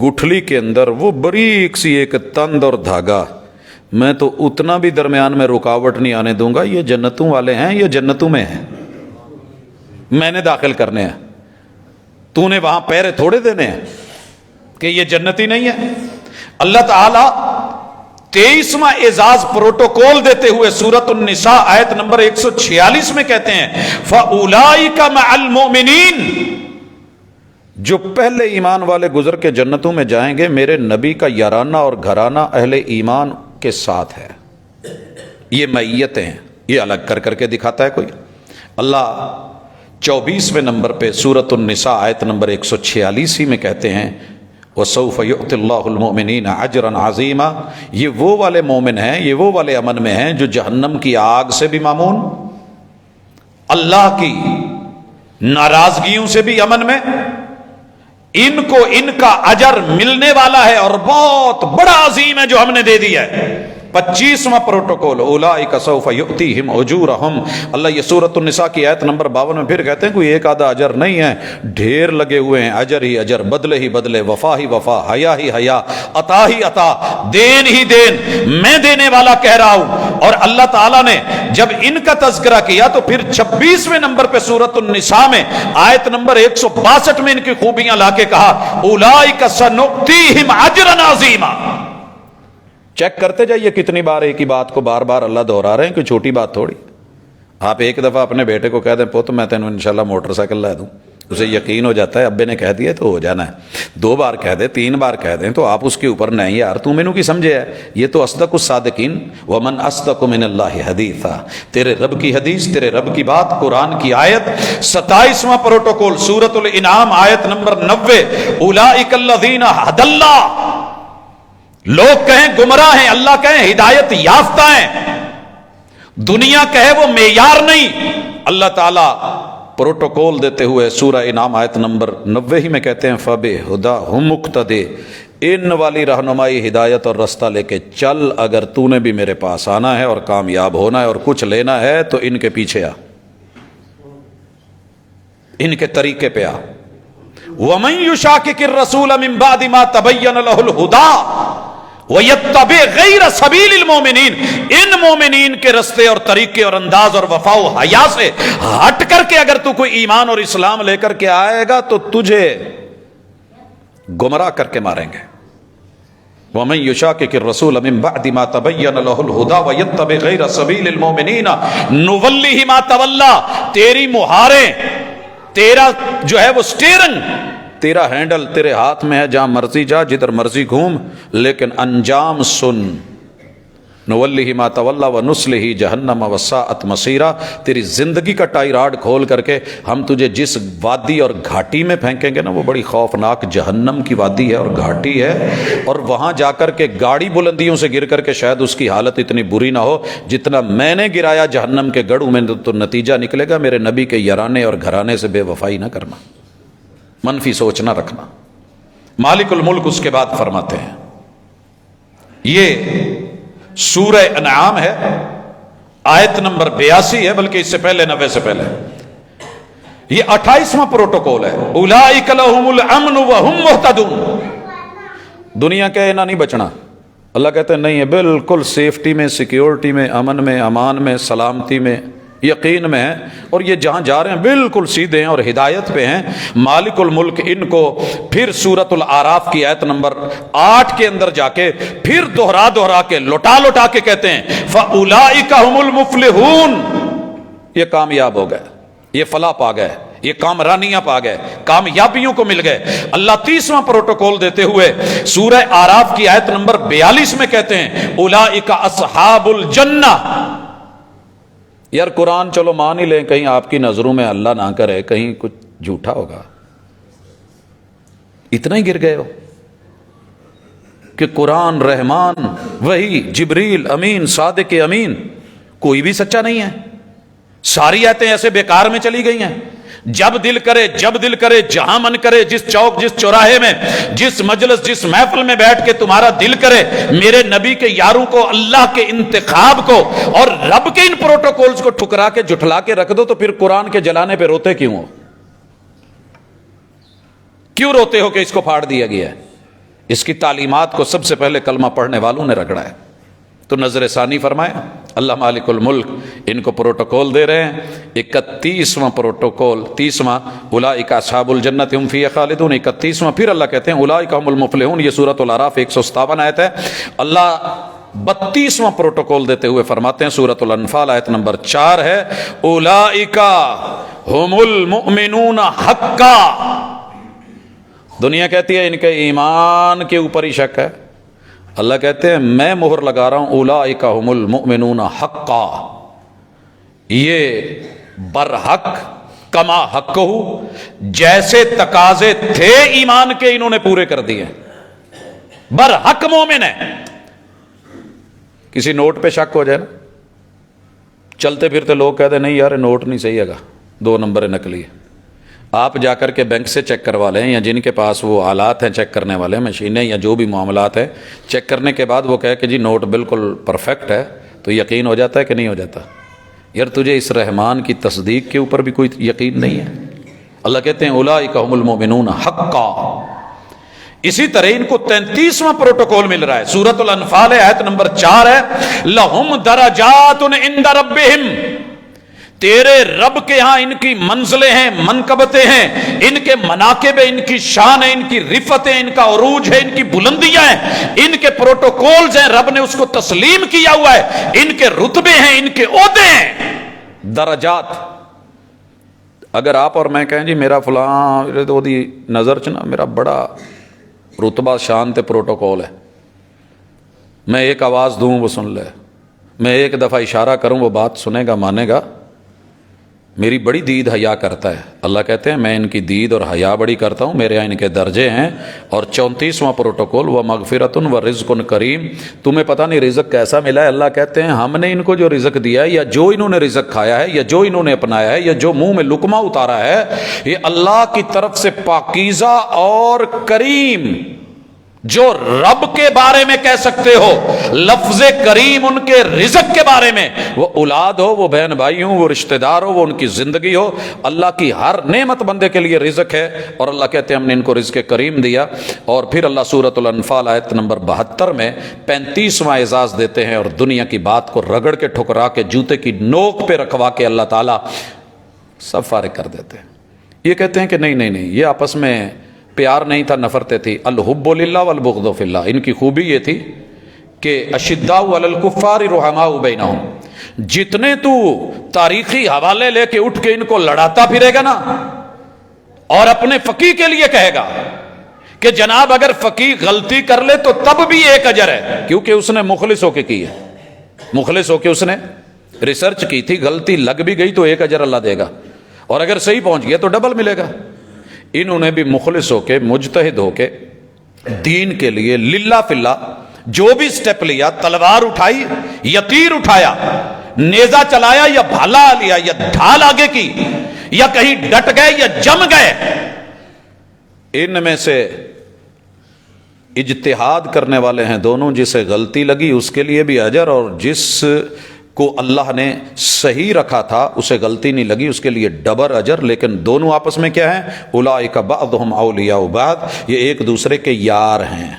گٹھلی کے اندر وہ باریک سی ایک تند اور دھاگا، میں تو اتنا بھی درمیان میں رکاوٹ نہیں آنے دوں گا. یہ جنتوں والے ہیں، یہ جنتوں میں ہیں، میں نے داخل کرنے ہیں. تو نے وہاں پیرے تھوڑے دینے ہیں کہ یہ جنتی نہیں ہے. اللہ تعالی 23واں اعزاز پروٹوکول دیتے ہوئے سورۃ النساء آیت نمبر 146 میں کہتے ہیں، فَأُولَٰئِكَ مَعَ الْمُؤْمِنِينَ، جو پہلے ایمان والے گزر کے جنتوں میں جائیں گے، میرے نبی کا یارانہ اور گھرانہ اہل ایمان کے ساتھ ہے. یہ معیتیں ہیں، یہ الگ کر کر کے دکھاتا ہے کوئی. اللہ 24ویں نمبر پہ سورۃ النساء آیت نمبر 146 میں کہتے ہیں، وَسَوْفَ يُؤْتِ اللَّهُ الْمُؤْمِنِينَ أَجْرًا عَظِيمًا. یہ وہ والے مومن ہیں، یہ وہ والے امن میں ہیں جو جہنم کی آگ سے بھی مامون، اللہ کی ناراضگیوں سے بھی امن میں. ان کو ان کا اجر ملنے والا ہے اور بہت بڑا عظیم ہے جو ہم نے دے دیا ہے. 25واں پروٹوکول، اولئک سوف یؤتیہم اجورہم. اللہ یہ سورۃ النساء کی آیت نمبر 52 میں پھر کہتے ہیں کوئی ایک آدھا اجر نہیں ہے، ڈھیر لگے ہوئے ہیں. اجر ہی اجر، بدلے ہی بدلے، وفا ہی وفا، حیا ہی حیا، عطا ہی عطا، دین ہی دین. میں دینے والا کہہ رہا ہوں. اور اللہ تعالیٰ نے جب ان کا تذکرہ کیا تو پھر 26ویں نمبر پہ سورۃ النساء میں آیت نمبر 162 میں ان کی خوبیاں لا کے کہا، اولئک سنؤتیہم اجرا عظیما. چیک کرتے جائیے کتنی بار ایک ہی بات کو بار بار اللہ دہرا رہے ہیں، کوئی چھوٹی بات تھوڑی. آپ ایک دفعہ اپنے بیٹے کو کہہ دیں، پوت میں تینوں انشاءاللہ موٹر سائیکل لا دوں، اسے یقین ہو جاتا ہے ابے نے کہہ دیا تو ہو جانا ہے، 2 بار کہہ دے 3 بار کہہ دیں تو آپ اس کے اوپر نہیں یار تو مینوں کی سمجھے ہے، یہ تو اصدق الصادقین ومن اصدق من اللہ حدیثا، تیرے رب کی حدیث، تیرے رب کی بات، قرآن کی آیت۔ 27واں پروٹوکول سورۃ الانعام آیت نمبر 90، اولئک الذین ھدی اللہ، لوگ کہیں گمراہ ہیں، اللہ کہیں ہدایت یافتہ ہیں، دنیا کہے وہ معیار نہیں، اللہ تعالیٰ پروٹوکول دیتے ہوئے سورہ انعام آیت نمبر 90 ہی میں کہتے ہیں فَبِهُدَاهُمْ مُقْتَدِي، ان والی رہنمائی ہدایت اور رستہ لے کے چل، اگر تو نے بھی میرے پاس آنا ہے اور کامیاب ہونا ہے اور کچھ لینا ہے تو ان کے پیچھے آ، ان کے طریقے پہ آ۔ وَمَن يُشَاقِقِ الرَّسُولَ مِن بَعْدِ مَا تَبَيَّنَ لَهُ الْهُدَىٰ وَيَتَّبِعْ غَيْرَ سَبِيلِ الْمُؤْمِنِينَ، ان مومنین کے رستے اور طریقے اور انداز اور وفا و حیا سے ہٹ کر کے اگر تو کوئی ایمان اور اسلام لے کر کے آئے گا تو تجھے گمراہ کر کے ماریں گے۔ وَمَن يُشَاقِقِ الرَّسُولَ مِن بَعْدِ مَا تَبَيَّنَ لَهُ الْهُدَىٰ وَيَتَّبِعْ غَيْرَ سَبِيلِ الْمُؤْمِنِينَ نُوَلِّهِ مَا تَوَلَّىٰ، تیری مہاریں، تیرا جو ہے وہ سٹیئرنگ، تیرا ہینڈل تیرے ہاتھ میں ہے، جہاں مرضی جا، جدھر مرضی گھوم، لیکن انجام سن۔ نولیہ ما تولی ونصلہ جہنم وساءت مصیرا، تیری زندگی کا ٹائی راڈ کھول کر کے ہم تجھے جس وادی اور گھاٹی میں پھینکیں گے نا، وہ بڑی خوفناک جہنم کی وادی ہے اور گھاٹی ہے، اور وہاں جا کر کے گاڑی بلندیوں سے گر کر کے شاید اس کی حالت اتنی بری نہ ہو جتنا میں نے گرایا جہنم کے گڑھوں میں، تو نتیجہ نکلے گا میرے نبی کے یارانے اور گھرانے سے بے وفائی نہ کرنا، منفی سوچ نہ رکھنا۔ مالک الملک اس کے بعد فرماتے ہیں، یہ سورہ انعام ہے، آیت نمبر 82 ہے، بلکہ اس سے پہلے 90 سے پہلے، یہ 28واں پروٹوکول ہے، اولئک لہم الامن وہم مہتدون۔ دنیا کہے نہ نہیں بچنا، اللہ کہتے ہیں نہیں ہے، بالکل سیفٹی میں، سیکیورٹی میں، امن میں، امان میں، سلامتی میں، یقین میں ہیں، اور یہ جہاں جا رہے ہیں بالکل سیدھے ہیں اور ہدایت پہ ہیں۔ مالک الملک ان کو پھر سورۃ الاعراف کی آیت نمبر 8 کے اندر جا کے پھر دوہرا کے لوٹا کے کہتے ہیں فَأُولَئِكَ هُمُ الْمُفْلِحُونَ، یہ کامیاب ہو گئے، یہ فلاح پا گئے، یہ کامرانیاں پا گئے، کامیابیوں کو مل گئے۔ اللہ 30واں پروٹوکول دیتے ہوئے سورہ اعراف کی آیت نمبر 42 میں کہتے ہیں اولئک اصحاب الجنہ۔ یار قرآن چلو مان ہی لیں، کہیں آپ کی نظروں میں اللہ نہ کرے کہیں کچھ جھوٹا ہوگا، اتنا ہی گر گئے ہو کہ قرآن، رحمان، وحی، جبریل، امین، صادق امین، کوئی بھی سچا نہیں ہے، ساری آیتیں ایسے بیکار میں چلی گئی ہیں۔ جب دل کرے جہاں من کرے، جس چوک، جس چوراہے میں، جس مجلس، جس محفل میں بیٹھ کے تمہارا دل کرے میرے نبی کے یاروں کو، اللہ کے انتخاب کو اور رب کے ان پروٹوکولز کو ٹھکرا کے جھٹلا کے رکھ دو، تو پھر قرآن کے جلانے پہ روتے کیوں ہو؟ کیوں روتے ہو کہ اس کو پھاڑ دیا گیا ہے؟ اس کی تعلیمات کو سب سے پہلے کلمہ پڑھنے والوں نے رگڑا ہے۔ تو نظر ثانی فرمائے اللہ مالک الملک ان کو پروٹوکول دے رہے ہیں۔ 31واں پروٹوکول، 30واں اولئک اصحاب الجنۃ هم فیہا خالدون، 31واں پھر اللہ کہتے ہیں اولئک هم المفلحون۔ یہ سورۃ الاعراف 157 آیت ہے۔ اللہ 32واں پروٹوکول دیتے ہوئے فرماتے ہیں سورۃ الانفال آیت نمبر 4 ہے اولئک هم المؤمنون حقا۔ دنیا کہتی ہے ان کے ایمان کے اوپر ہی شک ہے، اللہ کہتے ہیں میں مہر لگا رہا ہوں اولئک هم المؤمنون حقا، یہ برحق کما حقہ، جیسے تقاضے تھے ایمان کے انہوں نے پورے کر دیے، برحق مومن ہے۔ کسی نوٹ پہ شک ہو جائے نا، چلتے پھرتے لوگ کہتے ہیں نہیں یار نوٹ نہیں صحیح ہے گا، 2 نمبر نکلی ہے، آپ جا کر کے بینک سے چیک کروا لیں، یا جن کے پاس وہ آلات ہیں چیک کرنے والے، مشینیں یا جو بھی معاملات ہیں، چیک کرنے کے بعد وہ کہے کہ جی نوٹ بالکل پرفیکٹ ہے، تو یقین ہو جاتا ہے کہ نہیں ہو جاتا؟ یار تجھے اس رحمان کی تصدیق کے اوپر بھی کوئی یقین نہیں ہے؟ اللہ کہتے ہیں اولئک هم المؤمنون حقا۔ اسی طرح ان کو 33واں پروٹوکول مل رہا ہے، سورۃ الانفال آیت نمبر 4 ہے لہم درجات عند ربہم، تیرے رب کے ہاں ان کی منزلیں ہیں، منقبتیں ہیں، ان کے مناقب ہیں، ان کی شان ہے، ان کی رفت ہے، ان کا عروج ہے، ان کی بلندیاں ہیں، ان کے پروٹوکولز ہیں، رب نے اس کو تسلیم کیا ہوا ہے، ان کے رتبے ہیں، ان کے عہدے ہیں۔ درجات اگر آپ اور میں کہیں جی میرا فلاں تو دی نظر چ نا میرا بڑا رتبہ شان تے پروٹوکول ہے، میں ایک آواز دوں وہ سن لے، میں ایک دفعہ اشارہ کروں وہ بات سنے گا مانے گا، میری بڑی دید حیا کرتا ہے۔ اللہ کہتے ہیں میں ان کی دید اور حیا بڑی کرتا ہوں، میرے یہاں ان کے درجے ہیں۔ اور 34واں پروٹوکول و مغفرۃ و رزق کریم، تمہیں پتہ نہیں رزق کیسا ملا ہے۔ اللہ کہتے ہیں ہم نے ان کو جو رزق دیا ہے، یا جو انہوں نے رزق کھایا ہے، یا جو انہوں نے اپنایا ہے، یا جو منہ میں لقمہ اتارا ہے، یہ اللہ کی طرف سے پاکیزہ اور کریم، جو رب کے بارے میں کہہ سکتے ہو لفظ کریم ان کے رزق کے بارے میں، وہ اولاد ہو، وہ بہن بھائی ہوں، وہ رشتہ دار ہو، وہ ان کی زندگی ہو، اللہ کی ہر نعمت بندے کے لیے رزق ہے۔ اور اللہ کہتے ہیں ہم نے ان کو رزق کریم دیا۔ اور پھر اللہ سورۃ الانفال آیت نمبر 72 میں 35واں اعزاز دیتے ہیں، اور دنیا کی بات کو رگڑ کے ٹھکرا کے جوتے کی نوک پہ رکھوا کے اللہ تعالیٰ سب فارغ کر دیتے ہیں۔ یہ کہتے ہیں کہ نہیں نہیں نہیں، یہ آپس میں پیار نہیں تھا، نفرتیں تھی۔ الحب للہ والبغض فی اللہ، ان کی خوبی یہ تھی کہ اشداء علی الکفار رحماء بینہم، جتنے تو تاریخی حوالے لے کے اٹھ کے ان کو لڑاتا پھرے گا نا، اور اپنے فقیہ کے لیے کہے گا کہ جناب اگر فقیہ غلطی کر لے تو تب بھی ایک اجر ہے، کیونکہ اس نے مخلص ہو کے کی ہے، مخلص ہو کے اس نے ریسرچ کی تھی، غلطی لگ بھی گئی تو ایک اجر اللہ دے گا، اور اگر صحیح پہنچ گیا تو ڈبل ملے گا۔ انہوں نے بھی مخلص ہو کے، مجتہد ہو کے، دین کے لیے للہ فی اللہ جو بھی سٹیپ لیا، تلوار اٹھائی یا تیر اٹھایا، نیزہ چلایا یا بھالا لیا یا ڈھال آگے کی، یا کہیں ڈٹ گئے یا جم گئے، ان میں سے اجتہاد کرنے والے ہیں دونوں، جسے غلطی لگی اس کے لیے بھی اجر، اور جس کو اللہ نے صحیح رکھا تھا اسے غلطی نہیں لگی اس کے لیے ڈبل اجر۔ لیکن دونوں آپس میں کیا ہیں؟ اولئک بعضهم اولیاء بعض، یہ ایک دوسرے کے یار ہیں۔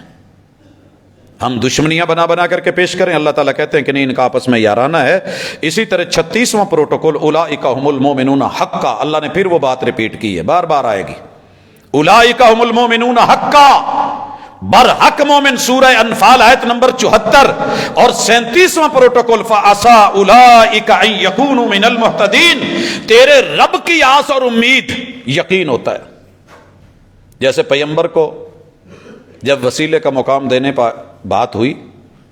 ہم دشمنیاں بنا بنا کر کے پیش کریں، اللہ تعالیٰ کہتے ہیں کہ نہیں، ان کا آپس میں یارانہ ہے۔ اسی طرح 36واں پروٹوکول اولئک هم المؤمنون حقا، اللہ نے پھر وہ بات ریپیٹ کی ہے، بار بار آئے گی، اولئک هم المؤمنون حقا، برحق مومن، سورہ انفال آیت نمبر 74۔ اور 37واں پروٹوکول فَعَسَىٰ أُولَٰئِكَ أَن يَكُونُوا مِنَ الْمُهْتَدِينَ، تیرے رب کی آس اور امید یقین ہوتا ہے۔ جیسے پیغمبر کو جب وسیلے کا مقام دینے پر بات ہوئی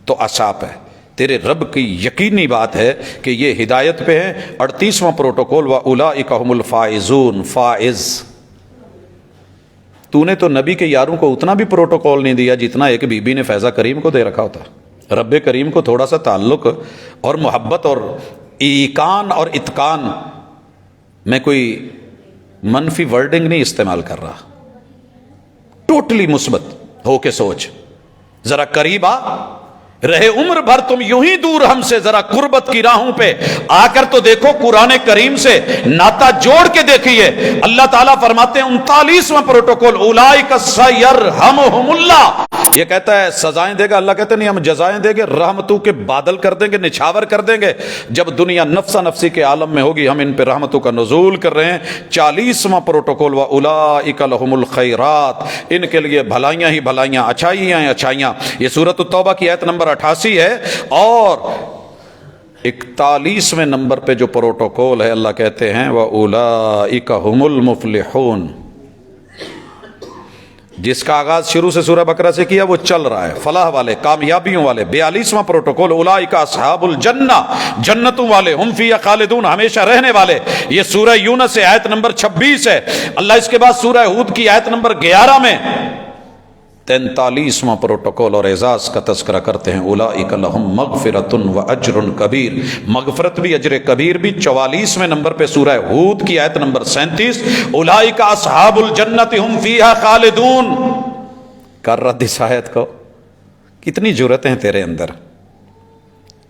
تو اصحاب ہے، تیرے رب کی یقینی بات ہے کہ یہ ہدایت پہ ہیں۔ 38واں پروٹوکول وَأُولَٰئِكَ هُمُ الْفَائِزُونَ، فائز، تو نے تو نبی کے یاروں کو اتنا بھی پروٹوکول نہیں دیا جتنا ایک بی بی نے فیضہ کریم کو دے رکھا ہوتا۔ رب کریم کو تھوڑا سا تعلق اور محبت اور ایقان اور اتقان، میں کوئی منفی ورڈنگ نہیں استعمال کر رہا، ٹوٹلی مثبت ہو کے سوچ، ذرا قریب آ، رہے عمر بھر تم یوں ہی دور ہم سے، ذرا قربت کی راہوں پہ آ کر تو دیکھو، قرآن کریم سے ناتا جوڑ کے دیکھیے۔ اللہ تعالیٰ فرماتے ہیں 39واں پروٹوکول اولئک سیرحمہم اللہ، یہ کہتا ہے سزائیں دے گا، اللہ کہتے ہیں نہیں، ہم جزائیں دیں گے، رحمتوں کے بادل کر دیں گے، نچھاور کر دیں گے۔ جب دنیا نفسا نفسی کے عالم میں ہوگی ہم ان پہ رحمتوں کا نزول کر رہے ہیں۔ 40واں پروٹوکول واولئک لہم الخیرات، ان کے لیے بھلائیاں ہی بھلائیاں، اچھائیاں ہی اچھائیاں۔ یہ سورۃ التوبہ کی آیت نمبر 88 ہے۔ اور 41ویں نمبر پہ جو پروٹوکول ہے، اللہ کہتے ہیں وَأُولَئِكَ هُمُ الْمُفْلِحُونَ، جس کا آغاز شروع سے سورہ بقرہ سے کیا وہ چل رہا ہے، فلاح والے، کامیابیوں والے۔ 42واں پروٹوکول اولئک اصحاب الجنہ، جنتوں والے، ہم فیہا خالدون، ہمیشہ رہنے والے۔ یہ سورہ یونس سے آیت نمبر 26 ہے۔ اللہ اس کے بعد سورہ ہود کی آیت نمبر 11 میں 43واں پروٹوکول اور اعزاز کا تذکرہ کرتے ہیں، اولئک لہم مغفرۃ و اجر کبیر، مغفرت بھی اجر کبیر بھی۔ 44ویں نمبر پہ سورہ ہود کی آیت نمبر 37، اولئک اصحاب الجنۃ ہم فیہا خالدون۔ کر رد اس آیت کو، کتنی جرأت ہے تیرے اندر،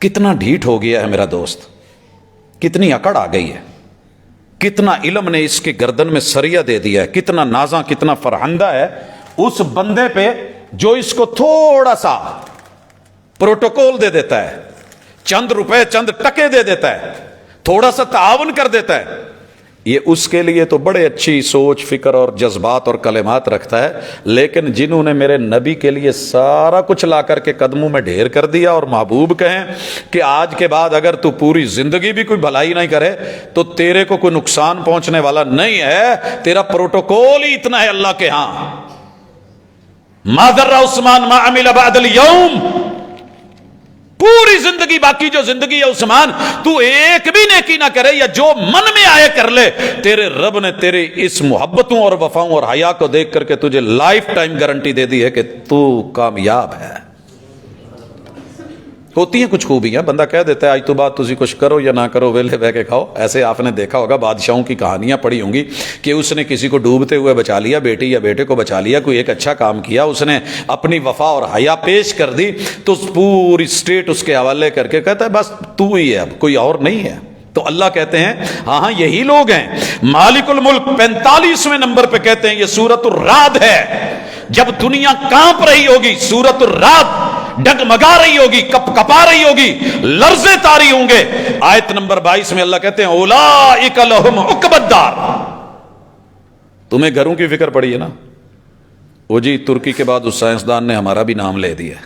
کتنا ڈھیٹ ہو گیا ہے میرا دوست، کتنی اکڑ آ گئی ہے، کتنا علم نے اس کی گردن میں سریہ دے دیا ہے، کتنا نازاں، کتنا فرہندہ ہے اس بندے پہ جو اس کو تھوڑا سا پروٹوکول دے دیتا ہے، چند روپے چند ٹکے دے دیتا ہے، تھوڑا سا تعاون کر دیتا ہے۔ یہ اس کے لیے تو بڑے اچھی سوچ فکر اور جذبات اور کلمات رکھتا ہے، لیکن جنہوں نے میرے نبی کے لیے سارا کچھ لا کر کے قدموں میں ڈھیر کر دیا اور محبوب کہیں کہ آج کے بعد اگر تو پوری زندگی بھی کوئی بھلائی نہیں کرے تو تیرے کو کوئی نقصان پہنچنے والا نہیں ہے، تیرا پروٹوکول ہی اتنا ہے اللہ کے ہاں، ما ضر عثمان ما عمل بعد اليوم، پوری زندگی، باقی جو زندگی ہے عثمان تو ایک بھی نیکی نہ کرے یا جو من میں آئے کر لے، تیرے رب نے تیرے اس محبتوں اور وفاؤں اور حیا کو دیکھ کر کے تجھے لائف ٹائم گارنٹی دے دی ہے کہ تو کامیاب ہے۔ ہوتی ہیں کچھ خوبیاں، بندہ کہہ دیتا ہے آج تو بات تسی کچھ کرو یا نہ کرو ویلے بہ کے کھاؤ، ایسے آپ نے دیکھا ہوگا بادشاہوں کی کہانیاں پڑھی ہوں گی کہ اس نے کسی کو ڈوبتے ہوئے بچا لیا، بیٹی یا بیٹے کو بچا لیا، کوئی ایک اچھا کام کیا، اس نے اپنی وفا اور حیا پیش کر دی تو پوری اسٹیٹ اس کے حوالے کر کے کہتا ہے بس تو ہی ہے، اب کوئی اور نہیں ہے۔ تو اللہ کہتے ہیں ہاں ہاں یہی لوگ ہیں۔ مالک الملک 45ویں نمبر پہ کہتے ہیں یہ سورۃ الرعد ہے، جب دنیا کانپ رہی ہوگی، سورۃ الرعد ڈگمگا رہی ہوگی، کپ کپا رہی ہوگی، لرزے طاری ہوں گے۔ آیت نمبر 22 میں اللہ کہتے ہیں اولئک لہم عقبی الدار۔ تمہیں گھروں کی فکر پڑی ہے نا، وہ جی ترکی کے بعد اس سائنسدان نے ہمارا بھی نام لے دیا،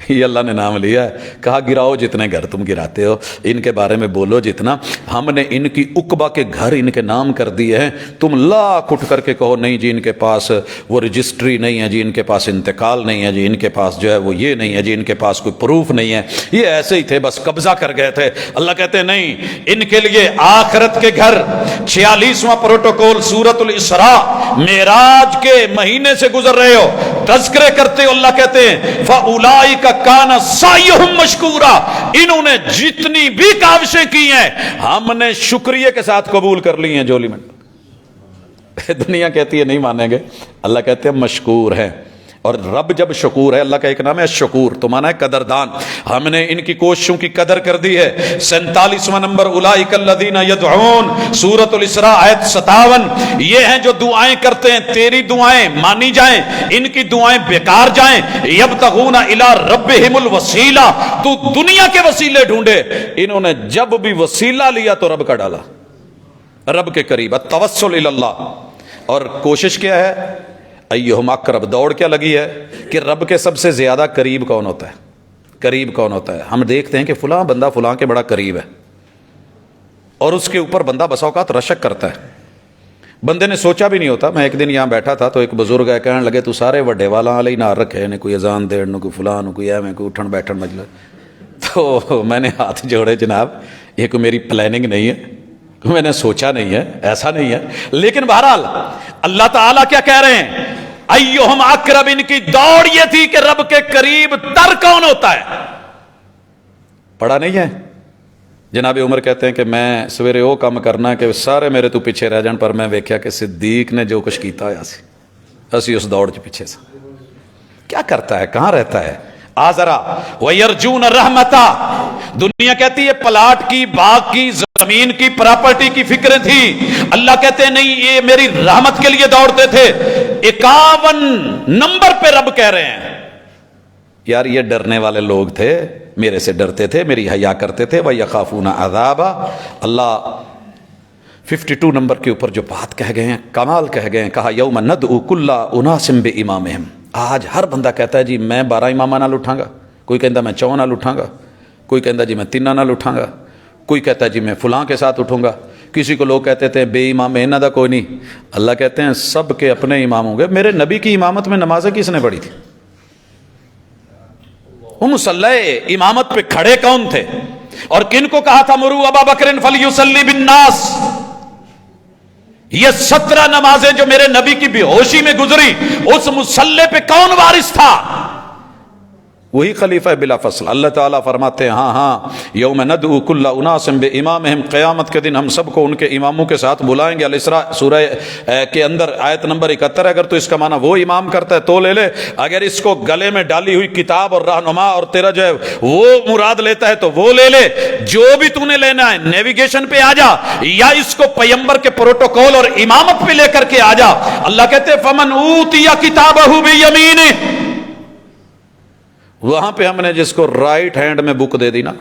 یہ اللہ نے نام لیا ہے، کہا گراؤ جتنے گھر تم گراتے ہو، ان کے بارے میں بولو جتنا، ہم نے ان کی عقبہ کے گھر ان کے نام کر دیے ہیں، تم لاکھ اٹھ کر کے کہو نہیں جی ان کے پاس وہ رجسٹری نہیں ہے جی، ان کے پاس انتقال نہیں ہے جی، ان کے پاس جو ہے وہ یہ نہیں ہے جی، ان کے پاس کوئی پروف نہیں ہے، یہ ایسے ہی تھے بس قبضہ کر گئے تھے۔ اللہ کہتے ہیں نہیں، ان کے لیے آخرت کے گھر۔ 46واں پروٹوکول سورۃ الاسراء، معراج کے مہینے سے گزر رہے ہو، تذکرے کرتے ہو، اللہ کہتے ہیں فاولئک کان سعیہم مشکورا، انہوں نے جتنی بھی کاوشیں کی ہیں ہم نے شکریہ کے ساتھ قبول کر لی ہیں جولی میں۔ دنیا کہتی ہے نہیں مانیں گے، اللہ کہتے ہیں مشکور ہیں، اور رب جب شکور ہے، اللہ کا ایک نام ہے شکور، تو مانا ہے قدردان، ہم نے ان کی کوششوں کی قدر کر دی ہے۔ 47واں نمبر اولئک الذین یدعون، سورۃ الاسراء آیت 57، یہ ہیں جو دعائیں کرتے ہیں، تیری دعائیں مانی جائیں، ان کی دعائیں بیکار جائیں، یبتغون الی ربہم الوسیلہ، تو دنیا کے وسیلے ڈھونڈے، انہوں نے جب بھی وسیلہ لیا تو رب کا ڈالا، رب کے قریب، التوسل الی اللہ، اور کوشش کیا ہے ایہم اقرب، دوڑ کیا لگی ہے کہ رب کے سب سے زیادہ قریب کون ہوتا ہے، قریب کون ہوتا ہے۔ ہم دیکھتے ہیں کہ فلاں بندہ فلاں کے بڑا قریب ہے، اور اس کے اوپر بندہ بسا اوقات رشک کرتا ہے، بندے نے سوچا بھی نہیں ہوتا۔ میں ایک دن یہاں بیٹھا تھا تو ایک بزرگ ہے، کہنے لگے تو سارے وڈے والا علی نہ رکھے نے، کوئی اذان دین، کوئی فلاں، کوئی ایویں، کوئی اٹھن بیٹھن مجلس۔ تو میں نے ہاتھ جوڑے، جناب یہ کوئی میری پلاننگ نہیں ہے، میں نے سوچا نہیں ہے، ایسا نہیں ہے، لیکن بہرحال اللہ تعالیٰ کیا کہہ رہے ہیں، ایہم اقرب، ان کی دوڑ یہ تھی کہ رب کے قریب تر کون ہوتا ہے۔ پڑھا نہیں ہے، جناب عمر کہتے ہیں کہ میں سویرے وہ کام کرنا کہ سارے میرے تو پیچھے رہ جان، پر میں ویکھیا کہ صدیق نے جو کچھ کیتا ہے اسی اس دوڑ کے پیچھے سے کیا کرتا ہے، کہاں رہتا ہے۔ آذرا وَيَرْجُونَ رَحْمَتَا، دنیا کہتی ہے پلاٹ کی، باغ کی، زمین کی، پراپرٹی کی فکریں تھی، اللہ کہتے ہیں نہیں، یہ میری رحمت کے لیے دوڑتے تھے۔ 51 نمبر پہ رب کہہ رہے ہیں یار یہ ڈرنے والے لوگ تھے، میرے سے ڈرتے تھے، میری حیا کرتے تھے، وَيَخَافُونَ عَذَابَ۔ اللہ 52 نمبر کے اوپر جو بات کہہ گئے ہیں، کمال کہہ گئے ہیں، کہا یوم ندعو کل اناس بامامہم، آج ہر بندہ کہتا ہے جی میں 12 امامہ نال اٹھاں گا، کوئی کہتا میں 54 نال اٹھاں گا، کوئی کہتا جی میں 3 نال اٹھاں گا، کوئی کہتا ہے جی میں فلاں کے ساتھ اٹھوں گا، کسی کو لوگ کہتے تھے بے امام انہاں دا کوئی نہیں، اللہ کہتے ہیں سب کے اپنے امام ہوں گے۔ میرے نبی کی امامت میں نمازیں کس نے پڑھی تھی؟ وہ مصلی امامت پہ کھڑے کون تھے؟ اور کن کو کہا تھا مرو ابا بکر فلیصلی بالناس؟ یہ 17 نمازیں جو میرے نبی کی بے ہوشی میں گزری، اس مصلی پہ کون وارث تھا؟ وہی خلیفہ بلا فصل۔ اللہ تعالیٰ فرماتے ہیں ہاں ہاں یوم ندعو کل اناس بامامہم، قیامت کے دن ہم سب کو ان کے اماموں کے ساتھ بلائیں گے۔ الاسراء سورہ کے اندر آیت نمبر 71 ہے، اگر تو اس کا معنی وہ امام کرتا ہے تو لے لے، اگر اس کو گلے میں ڈالی ہوئی کتاب اور رہنما اور تیرا جو ہے وہ مراد لیتا ہے تو وہ لے لے، جو بھی تو نے لینا ہے نیویگیشن پہ آ جا، یا اس کو پیمبر کے پروٹوکول اور امامت پہ لے کر کے آ جا۔ اللہ کہتے ہیں فمن اوتی کتابہ بیمینہ، وہاں پہ ہم نے جس کو رائٹ ہینڈ میں بک دے دی نا،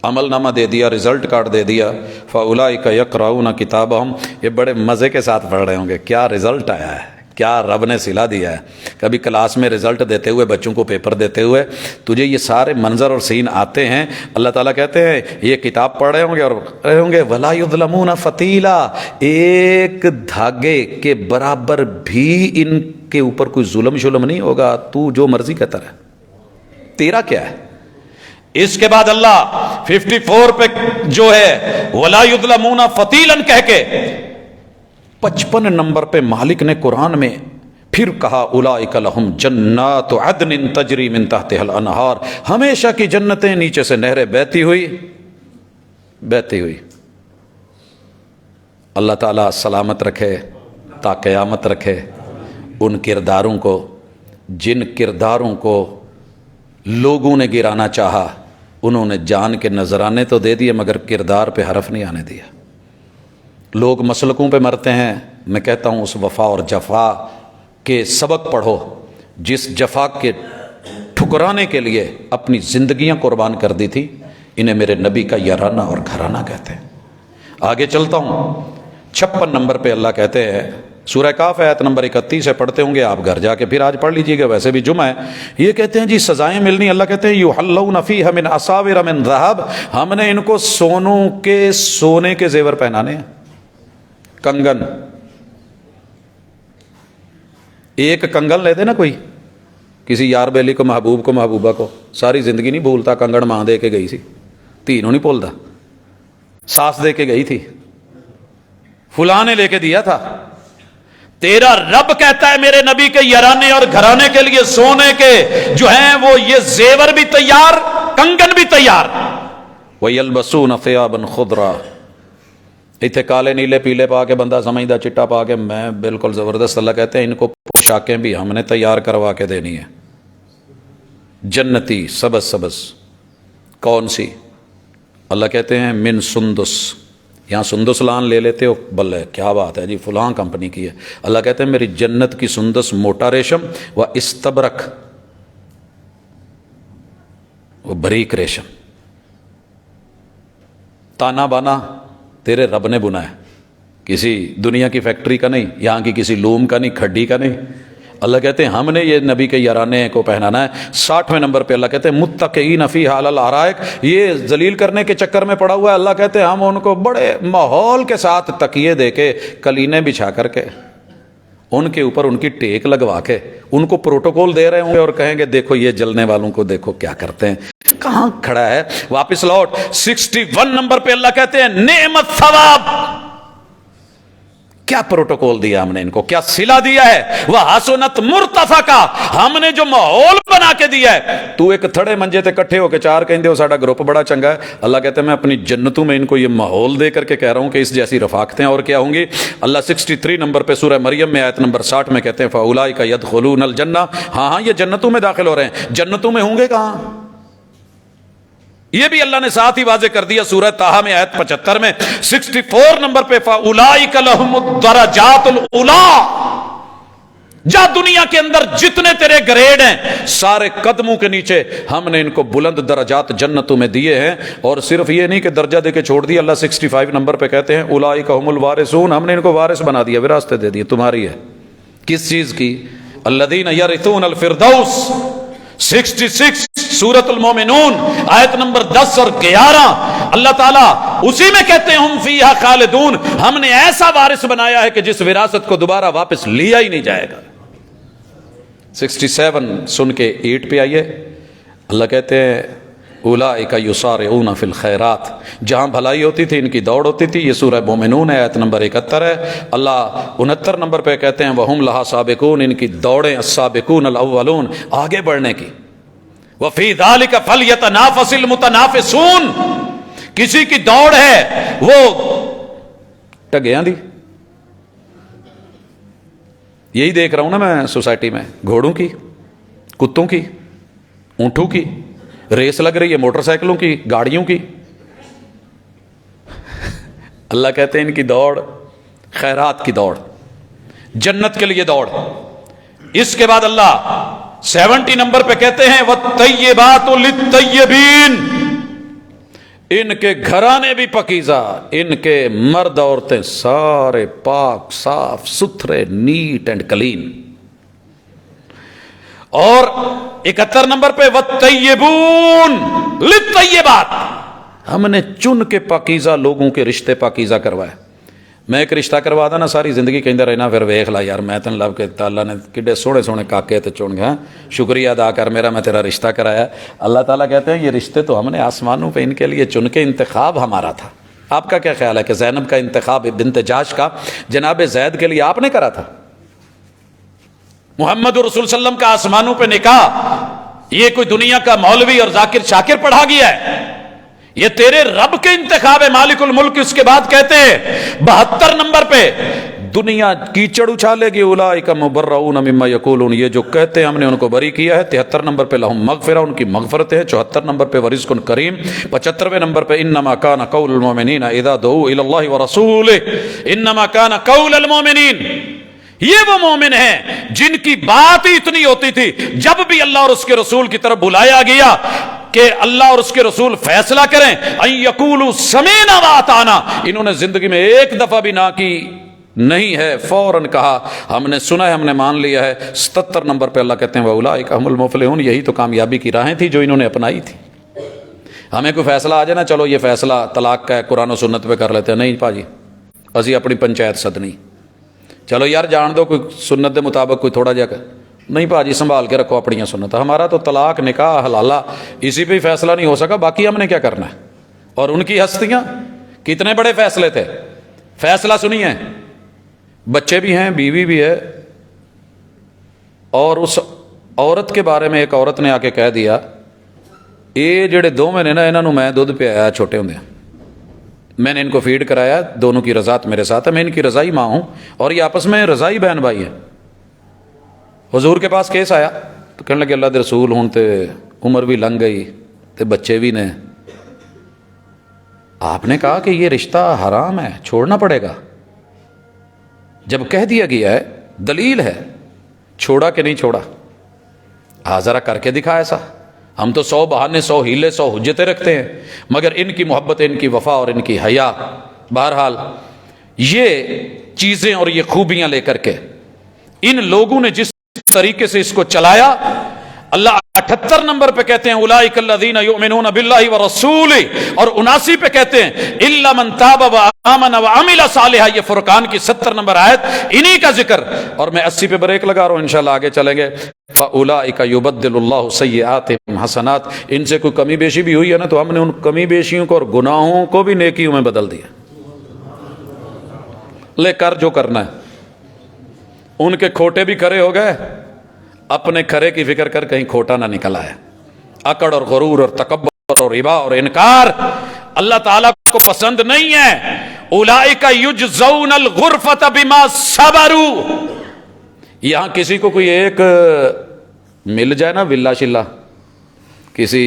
عمل نامہ دے دیا، رزلٹ کارڈ دے دیا، فاولئک یقرؤون کتابہم، یہ بڑے مزے کے ساتھ پڑھ رہے ہوں گے کیا رزلٹ آیا ہے، کیا رب نے صلہ دیا ہے۔ کبھی کلاس میں رزلٹ دیتے ہوئے، بچوں کو پیپر دیتے ہوئے تجھے یہ سارے منظر اور سین آتے ہیں، اللہ تعالیٰ کہتے ہیں یہ کتاب پڑھ رہے ہوں گے اور رہے ہوں گے ولا یظلمون فتیلا، ایک دھاگے کے برابر بھی ان کے اوپر کوئی ظلم شلم نہیں ہوگا، تو جو مرضی کہتا رہے، تیرا کیا ہے۔ اس کے بعد اللہ 54 پہ جو ہے ولا یظلمون فتیلا کہہ کے 55 نمبر پہ مالک نے قرآن میں پھر کہا اولئک لہم جنات عدن تجری من تحتها الانہار، ہمیشہ کی جنتیں، نیچے سے نہریں بہتی ہوئی۔ اللہ تعالیٰ سلامت رکھے تا قیامت رکھے ان کرداروں کو جن کرداروں کو لوگوں نے گرانا چاہا، انہوں نے جان کے نذرانے تو دے دیے مگر کردار پہ حرف نہیں آنے دیا۔ لوگ مسلکوں پہ مرتے ہیں، میں کہتا ہوں اس وفا اور جفا کے سبق پڑھو، جس جفا کے ٹھکرانے کے لیے اپنی زندگیاں قربان کر دی تھی، انہیں میرے نبی کا یارانہ اور گھرانہ کہتے ہیں۔ آگے چلتا ہوں، 56 نمبر پہ اللہ کہتے ہیں، سورہ کاف آیت نمبر 31 سے پڑھتے ہوں گے آپ، گھر جا کے پھر آج پڑھ لیجئے گا، ویسے بھی جمعہ ہے۔ یہ کہتے ہیں جی سزائیں ملنی، اللہ کہتے ہیں یحلون فیہا من اساور من ذہب، ہم نے ان کو سونے کے زیور پہنانے ہیں، کنگن، ایک کنگن لے دے نا کوئی کسی یار بیلی کو، محبوب کو، محبوبہ کو، ساری زندگی نہیں بھولتا، کنگن ماں دے کے گئی سی، تینوں نہیں بھولتا، ساس دے کے گئی تھی، فلاں نے لے کے دیا تھا۔ تیرا رب کہتا ہے میرے نبی کے یارانے اور گھرانے کے لیے سونے کے جو ہیں وہ یہ زیور بھی تیار، کنگن بھی تیار۔ وَيَلْبَسُونَ ثِيَابًا خُضْرًا، اتنے کالے نیلے پیلے پا کے بندہ سمجھدا چٹا پا کے میں بالکل زبردست، اللہ کہتے ہیں ان کو پوشاکیں بھی ہم نے تیار کروا کے دینی ہے، جنتی سبز سبز۔ کون سی؟ اللہ کہتے ہیں من سندس، یہاں سندس لان لے لیتے ہو، بلے کیا بات ہے جی فلاں کمپنی کی ہے، اللہ کہتے ہیں میری جنت کی سندس موٹا ریشم، و استبرک وہ بریک ریشم، تانا بانا تیرے رب نے بنا ہے، کسی دنیا کی فیکٹری کا نہیں، یہاں کی کسی لوم کا نہیں، کھڈی کا نہیں۔ اللہ کہتے ہیں ہم نے یہ نبی کے یارانے کو پہنانا ہے۔ 60ویں نمبر پہ اللہ کہتے ہیں متکئین فیہا علی الارائک، یہ ذلیل کرنے کے چکر میں پڑا ہوا ہے، اللہ کہتے ہیں ہم ان کو بڑے ماحول کے ساتھ تکیے دے کے، کلینے بچھا کر کے، ان کے اوپر ان کی ٹیک لگوا کے ان کو پروٹوکول دے رہے ہوں گے اور کہیں گے دیکھو یہ جلنے والوں کو دیکھو کیا کرتے ہیں۔ کہاں کھڑا ہے؟ واپس لوٹ 61 نمبر پہ اللہ کہتے ہیں نعمت ثواب، کیا پروٹوکول دیا ہم نے ان کو، کیا صلہ دیا ہے، وہ حسنت مرتفقہ، ہم نے جو ماحول بنا کے دیا ہے۔ تو ایک تھڑے منجے تے کٹھے ہو کے چار کہندے ہو ساڈا گروپ بڑا چنگا ہے، اللہ کہتے ہیں میں اپنی جنتوں میں ان کو یہ ماحول دے کر کے کہہ رہا ہوں کہ اس جیسی رفاقتیں اور کیا ہوں گی۔ اللہ 63 نمبر پہ سورہ مریم میں آیت نمبر 60 میں کہتے ہیں فاولئک یدخلون الجنہ، ہاں یہ جنتوں میں داخل ہو رہے ہیں، جنتوں میں ہوں گے کہاں؟ یہ بھی اللہ نے ساتھ ہی واضح کر دیا سورہ طٰہٰ میں آیت 75 میں 64 نمبر پہ فَأُولَٰئِكَ لَهُمُ الدَّرَجَاتُ الْعُلَىٰ، جا دنیا کے اندر جتنے تیرے گریڈ ہیں سارے قدموں کے نیچے ہم نے ان کو بلند درجات جنتوں میں دیے ہیں۔ اور صرف یہ نہیں کہ درجہ دے کے چھوڑ دیا، اللہ 65 نمبر پہ کہتے ہیں اولئک هم الوارثون، ہم نے ان کو وارث بنا دیا، وراثتیں دے دی تمہاری ہے۔ کس چیز کی؟ الذین یرثون الفردوس، 66 سورۃ المومنون آیت نمبر 10 اور 11، اللہ تعالیٰ اسی میں کہتے ہیں ہم فیہا خالدون، ہم نے ایسا وارث بنایا ہے کہ جس وراثت کو دوبارہ واپس لیا ہی نہیں جائے گا۔ 67 سن کے 8 پہ آئیے، اللہ کہتے ہیں اولئک یسارعون فی الخیرات، جہاں بھلائی ہوتی تھی ان کی دوڑ ہوتی تھی، یہ سورہ مومنون ہے آیت نمبر 71 ہے۔ اللہ 69 نمبر پہ کہتے ہیں وہم لہا سابقون، ان کی دوڑیں السابقون الاولون، آگے بڑھنے کی۔ وفی ذلک فلیتنافس المتنافسون، کسی کی دوڑ ہے وہ ٹگیاں دی، یہی دیکھ رہا ہوں نا میں سوسائٹی میں، گھوڑوں کی، کتوں کی، اونٹوں کی ریس لگ رہی ہے، موٹر سائیکلوں کی، گاڑیوں کی۔ اللہ کہتے ہیں ان کی دوڑ خیرات کی دوڑ، جنت کے لیے دوڑ۔ اس کے بعد اللہ 70 نمبر پہ کہتے ہیں وَالطَّيِّبَاتُ لِلطَّيِّبِينَ، ان کے گھرانے بھی پاکیزہ، ان کے مرد عورتیں سارے پاک صاف ستھرے، نیٹ اینڈ کلین۔ اور 71 نمبر پہ وَالطَّيِّبُونَ لِلطَّيِّبَاتِ، ہم نے چن کے پاکیزہ لوگوں کے رشتے پاکیزہ کروائے۔ میں ایک رشتہ کروا دا نا ساری زندگی کہندا رہنا پھر ویکھ لا یار میں تن لب کے اللہ نے کڈے سونے سونے کاکے تے چن گیا، شکریہ ادا کر میرا، میں تیرا رشتہ کرایا۔ اللہ تعالیٰ کہتے ہیں یہ رشتے تو ہم نے آسمانوں پہ ان کے لیے چن کے، انتخاب ہمارا تھا۔ آپ کا کیا خیال ہے کہ زینب کا انتخاب بنت جاش کا جناب زید کے لیے آپ نے کرا تھا؟ محمد رسول صلی اللہ علیہ وسلم کا آسمانوں پہ نکاح یہ کوئی دنیا کا مولوی اور ذاکر شاکر پڑھا گیا ہے؟ یہ تیرے رب کے انتخاب ہے مالک الملک۔ اس کے بعد کہتے ہیں 72 نمبر پہ دنیا کیچڑ اچھالے گی، اولئک مبرؤون مما یقولون، یہ جو کہتے ہیں ہم نے ان کو بری کیا ہے۔ 73 نمبر پہ لہم مغفرہ، ان کی مغفرت ہے۔ 74 نمبر پہ ورزق کریم۔ 75ویں نمبر پہ انما کان قول المؤمنین اذا دعوا الی اللہ ورسولہ، انما کان قول المؤمنین، یہ وہ مومن ہیں جن کی بات ہی اتنی ہوتی تھی جب بھی اللہ اور اس کے رسول کی طرف بلایا گیا کہ اللہ اور اس کے رسول فیصلہ کریں، ان یقولوا سمعنا واطعنا، انہوں نے زندگی میں ایک دفعہ بھی نہ کی نہیں ہے، فوراً کہا ہم نے سنا ہے، ہم نے مان لیا ہے۔ 77 نمبر پہ اللہ کہتے ہیں واولئک هم المفلحون، یہی تو کامیابی کی راہیں تھی جو انہوں نے اپنائی تھی۔ ہمیں کوئی فیصلہ آ جائے نا، چلو یہ فیصلہ طلاق کا ہے، قرآن و سنت پہ کر لیتے ہیں، نہیں پاجی اسی اپنی پنچایت سدنی، چلو یار جان دو کوئی سنت دے مطابق کوئی تھوڑا جا کر، نہیں پاجی سنبھال کے رکھو اپنی سنت۔ ہمارا تو طلاق نکاح حلالہ اسی پہ ہی فیصلہ نہیں ہو سکا، باقی ہم نے کیا کرنا ہے؟ اور ان کی ہستیاں کتنے بڑے فیصلے تھے، فیصلہ سنیے، بچے بھی ہیں، بیوی بھی ہے، اور اس عورت کے بارے میں ایک عورت نے آ کے کہہ دیا یہ جڑے دو مہینے نا انہوں میں دودھ پیا چھوٹے ہوندے، میں نے ان کو فیڈ کرایا، دونوں کی رضاعت میرے ساتھ ہے، میں ان کی رضائی ماں ہوں اور یہ آپس میں رضائی بہن بھائی ہیں۔ حضور کے پاس کیس آیا تو کہنے لگے اللہ دے رسول ہوں تے عمر بھی لنگ گئی تے بچے بھی نے، آپ نے کہا کہ یہ رشتہ حرام ہے، چھوڑنا پڑے گا۔ جب کہہ دیا گیا ہے، دلیل ہے، چھوڑا کہ نہیں چھوڑا؟ ذرا کر کے دکھا ایسا۔ ہم تو 100 بہانے، 100 ہیلے، 100 حجتیں رکھتے ہیں، مگر ان کی محبت، ان کی وفا اور ان کی حیا، بہرحال یہ چیزیں اور یہ خوبیاں لے کر کے ان لوگوں نے جس طریقے سے اس کو چلایا، اللہ 78 نمبر پہ کہتے ہیں اولئک الذین یؤمنون باللہ ورسولہ، اور 79 پہ کہتے ہیں الا من تاب وآمن وعمل صالحا، یہ فرقان کی 70 نمبر آیت انہی کا ذکر۔ اور میں 80 پہ بریک لگا رہا ہوں، انشاءاللہ آگے چلیں گے۔ فاولئک یبدل اللہ سیئاتہم حسنات، ان سے کوئی کمی بیشی بھی ہوئی ہے نا تو ہم نے ان کمی بیشیوں کو اور گناہوں کو بھی نیکیوں میں بدل دیا۔ لے کر جو کرنا ہے، ان کے کھوٹے بھی کھرے ہو گئے، اپنے کھرے کی فکر کر کہیں کھوٹا نہ نکل آئے۔ اکڑ اور غرور اور تکبر اور ربا اور انکار اللہ تعالیٰ کو پسند نہیں ہے۔ اولئک یجزون الغرفۃ بما صبروا، یہاں کسی کو کوئی ایک مل جائے نا ولا شلا کسی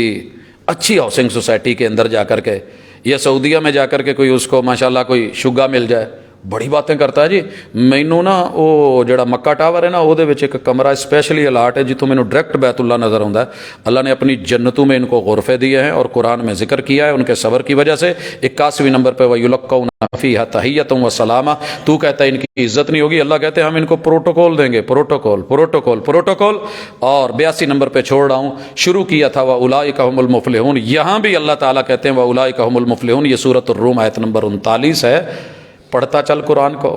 اچھی ہاؤسنگ سوسائٹی کے اندر جا کر کے، یا سعودیہ میں جا کر کے کوئی اس کو ماشاءاللہ کوئی شگا مل جائے، بڑی باتیں کرتا ہے جی، مینوں نا وہ جڑا مکہ ٹاور ہے نا وہ ایک کمرہ اسپیشلی الاٹ ہے جتوں مینوں ڈائریکٹ بیت اللہ نظر آتا ہے۔ اللہ نے اپنی جنتوں میں ان کو غرفے دیے ہیں اور قرآن میں ذکر کیا ہے ان کے صبر کی وجہ سے۔ 81ویں نمبر پہ وَيُلَقَّوْنَ فِيهَا تَحِيَّةً وَسَلَامًا، تو کہتا ہے ان کی عزت نہیں ہوگی، اللہ کہتے ہیں ہم ان کو پروٹوکول دیں گے، پروٹوکول پروٹوکول پروٹوکول۔ اور 82 نمبر پہ چھوڑ رہا ہوں، شروع کیا تھا وَأُولَئِكَ هُمُ الْمُفْلِحُونَ، یہاں بھی اللہ تعالیٰ کہتے ہیں وَأُولَئِكَ هُمُ الْمُفْلِحُونَ، یہ سورۃ الروم آیت نمبر 39 ہے۔ پڑھتا چل قرآن کو،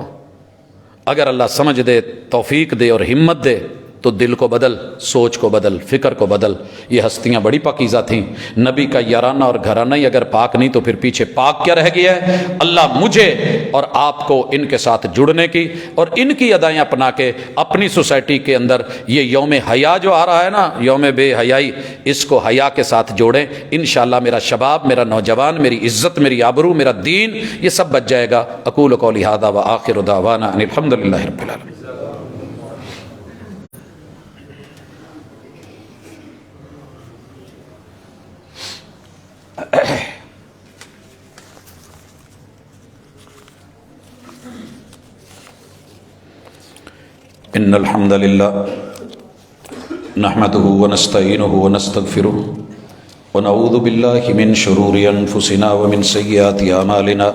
اگر اللہ سمجھ دے، توفیق دے اور ہمت دے تو دل کو بدل، سوچ کو بدل، فکر کو بدل۔ یہ ہستیاں بڑی پاکیزہ تھیں، نبی کا یارانہ اور گھرانہ ہی اگر پاک نہیں تو پھر پیچھے پاک کیا رہ گیا ہے؟ اللہ مجھے اور آپ کو ان کے ساتھ جڑنے کی اور ان کی ادائیں اپنا کے اپنی سوسائٹی کے اندر یہ یوم حیا جو آ رہا ہے نا، یوم بے حیائی، اس کو حیا کے ساتھ جوڑیں۔ انشاءاللہ میرا شباب، میرا نوجوان، میری عزت، میری آبرو، میرا دین، یہ سب بچ جائے گا۔ اقول قولی ھذا وآخر دعوانا ان الحمد للہ رب العالمین۔ ان الحمد للہ نحمده ونستعینه ونستغفره ونعوذ باللہ من شرور انفسنا ومن سیئات اعمالنا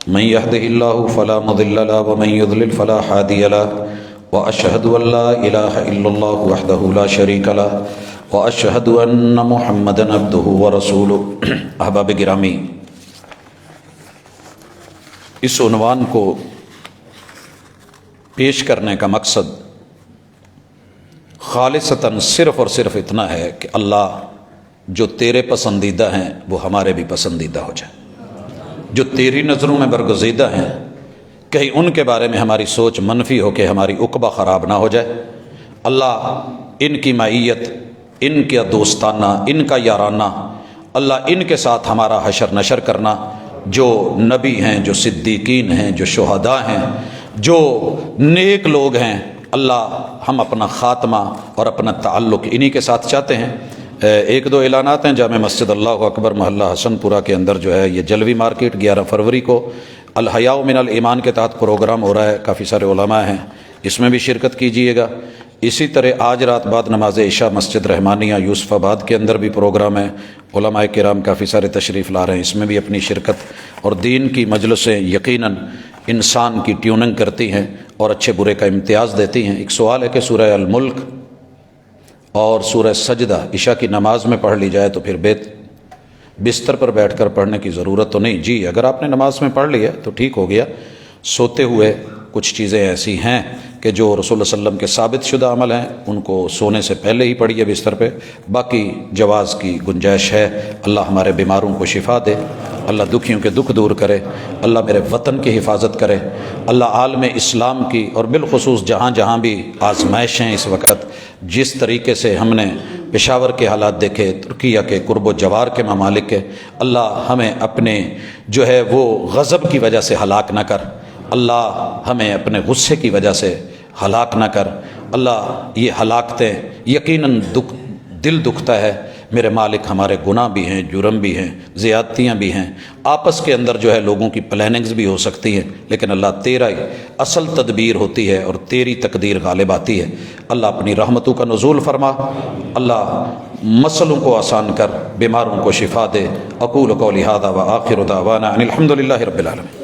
من يهده الله فلا مضل له ومن يضلل فلا هادي له واشهد ان لا اله الا الله وحده لا شريك له واشهد ان محمدا عبده ورسوله۔ احباب گرامی، اس عنوان کو پیش کرنے کا مقصد خالصتاً صرف اور صرف اتنا ہے کہ اللہ جو تیرے پسندیدہ ہیں وہ ہمارے بھی پسندیدہ ہو جائے، جو تیری نظروں میں برگزیدہ ہیں کہیں ان کے بارے میں ہماری سوچ منفی ہو کہ ہماری عقبہ خراب نہ ہو جائے۔ اللہ ان کی معیت، ان کا دوستانہ، ان کا یارانہ، اللہ ان کے ساتھ ہمارا حشر نشر کرنا، جو نبی ہیں، جو صدیقین ہیں، جو شہداء ہیں، جو نیک لوگ ہیں، اللہ ہم اپنا خاتمہ اور اپنا تعلق انہی کے ساتھ چاہتے ہیں۔ ایک دو اعلانات ہیں۔ جامع مسجد اللہ اکبر محلہ حسن پورہ کے اندر جو ہے یہ جلوی مارکیٹ 11 فروری کو الحیاء من الایمان کے تحت پروگرام ہو رہا ہے، کافی سارے علماء ہیں، اس میں بھی شرکت کیجیے گا۔ اسی طرح آج رات بعد نماز عشاء مسجد رحمانیہ یوسف آباد کے اندر بھی پروگرام ہے، علماء کرام کافی سارے تشریف لا رہے ہیں، اس میں بھی اپنی شرکت۔ اور دین کی مجلسیں یقیناً انسان کی ٹیوننگ کرتی ہیں اور اچھے برے کا امتیاز دیتی ہیں۔ ایک سوال ہے کہ سورہ الملک اور سورہ سجدہ عشاء کی نماز میں پڑھ لی جائے تو پھر بستر پر بیٹھ کر پڑھنے کی ضرورت تو نہیں؟ جی، اگر آپ نے نماز میں پڑھ لیا تو ٹھیک ہو گیا۔ سوتے ہوئے کچھ چیزیں ایسی ہیں کہ جو رسول اللہ صلی اللہ علیہ وسلم کے ثابت شدہ عمل ہیں، ان کو سونے سے پہلے ہی پڑھیے بستر پہ، باقی جواز کی گنجائش ہے۔ اللہ ہمارے بیماروں کو شفا دے، اللہ دکھیوں کے دکھ دور کرے، اللہ میرے وطن کی حفاظت کرے، اللہ عالم اسلام کی، اور بالخصوص جہاں جہاں بھی آزمائش ہیں اس وقت، جس طریقے سے ہم نے پشاور کے حالات دیکھے، ترکیہ کے قرب و جوار کے ممالک کے، اللہ ہمیں اپنے جو ہے وہ غضب کی وجہ سے ہلاک نہ کر، اللہ ہمیں اپنے غصے کی وجہ سے ہلاک نہ کر۔ اللہ یہ ہلاکتیں یقیناً دل دکھتا ہے، میرے مالک ہمارے گناہ بھی ہیں، جرم بھی ہیں، زیادتیاں بھی ہیں، آپس کے اندر جو ہے لوگوں کی پلاننگز بھی ہو سکتی ہیں، لیکن اللہ تیرا ہی اصل تدبیر ہوتی ہے اور تیری تقدیر غالب آتی ہے۔ اللہ اپنی رحمتوں کا نزول فرما، اللہ مسئلوں کو آسان کر، بیماروں کو شفا دے۔ اقول قولی ھذا وآخر دعوانا ان الحمد للہ رب العالمین۔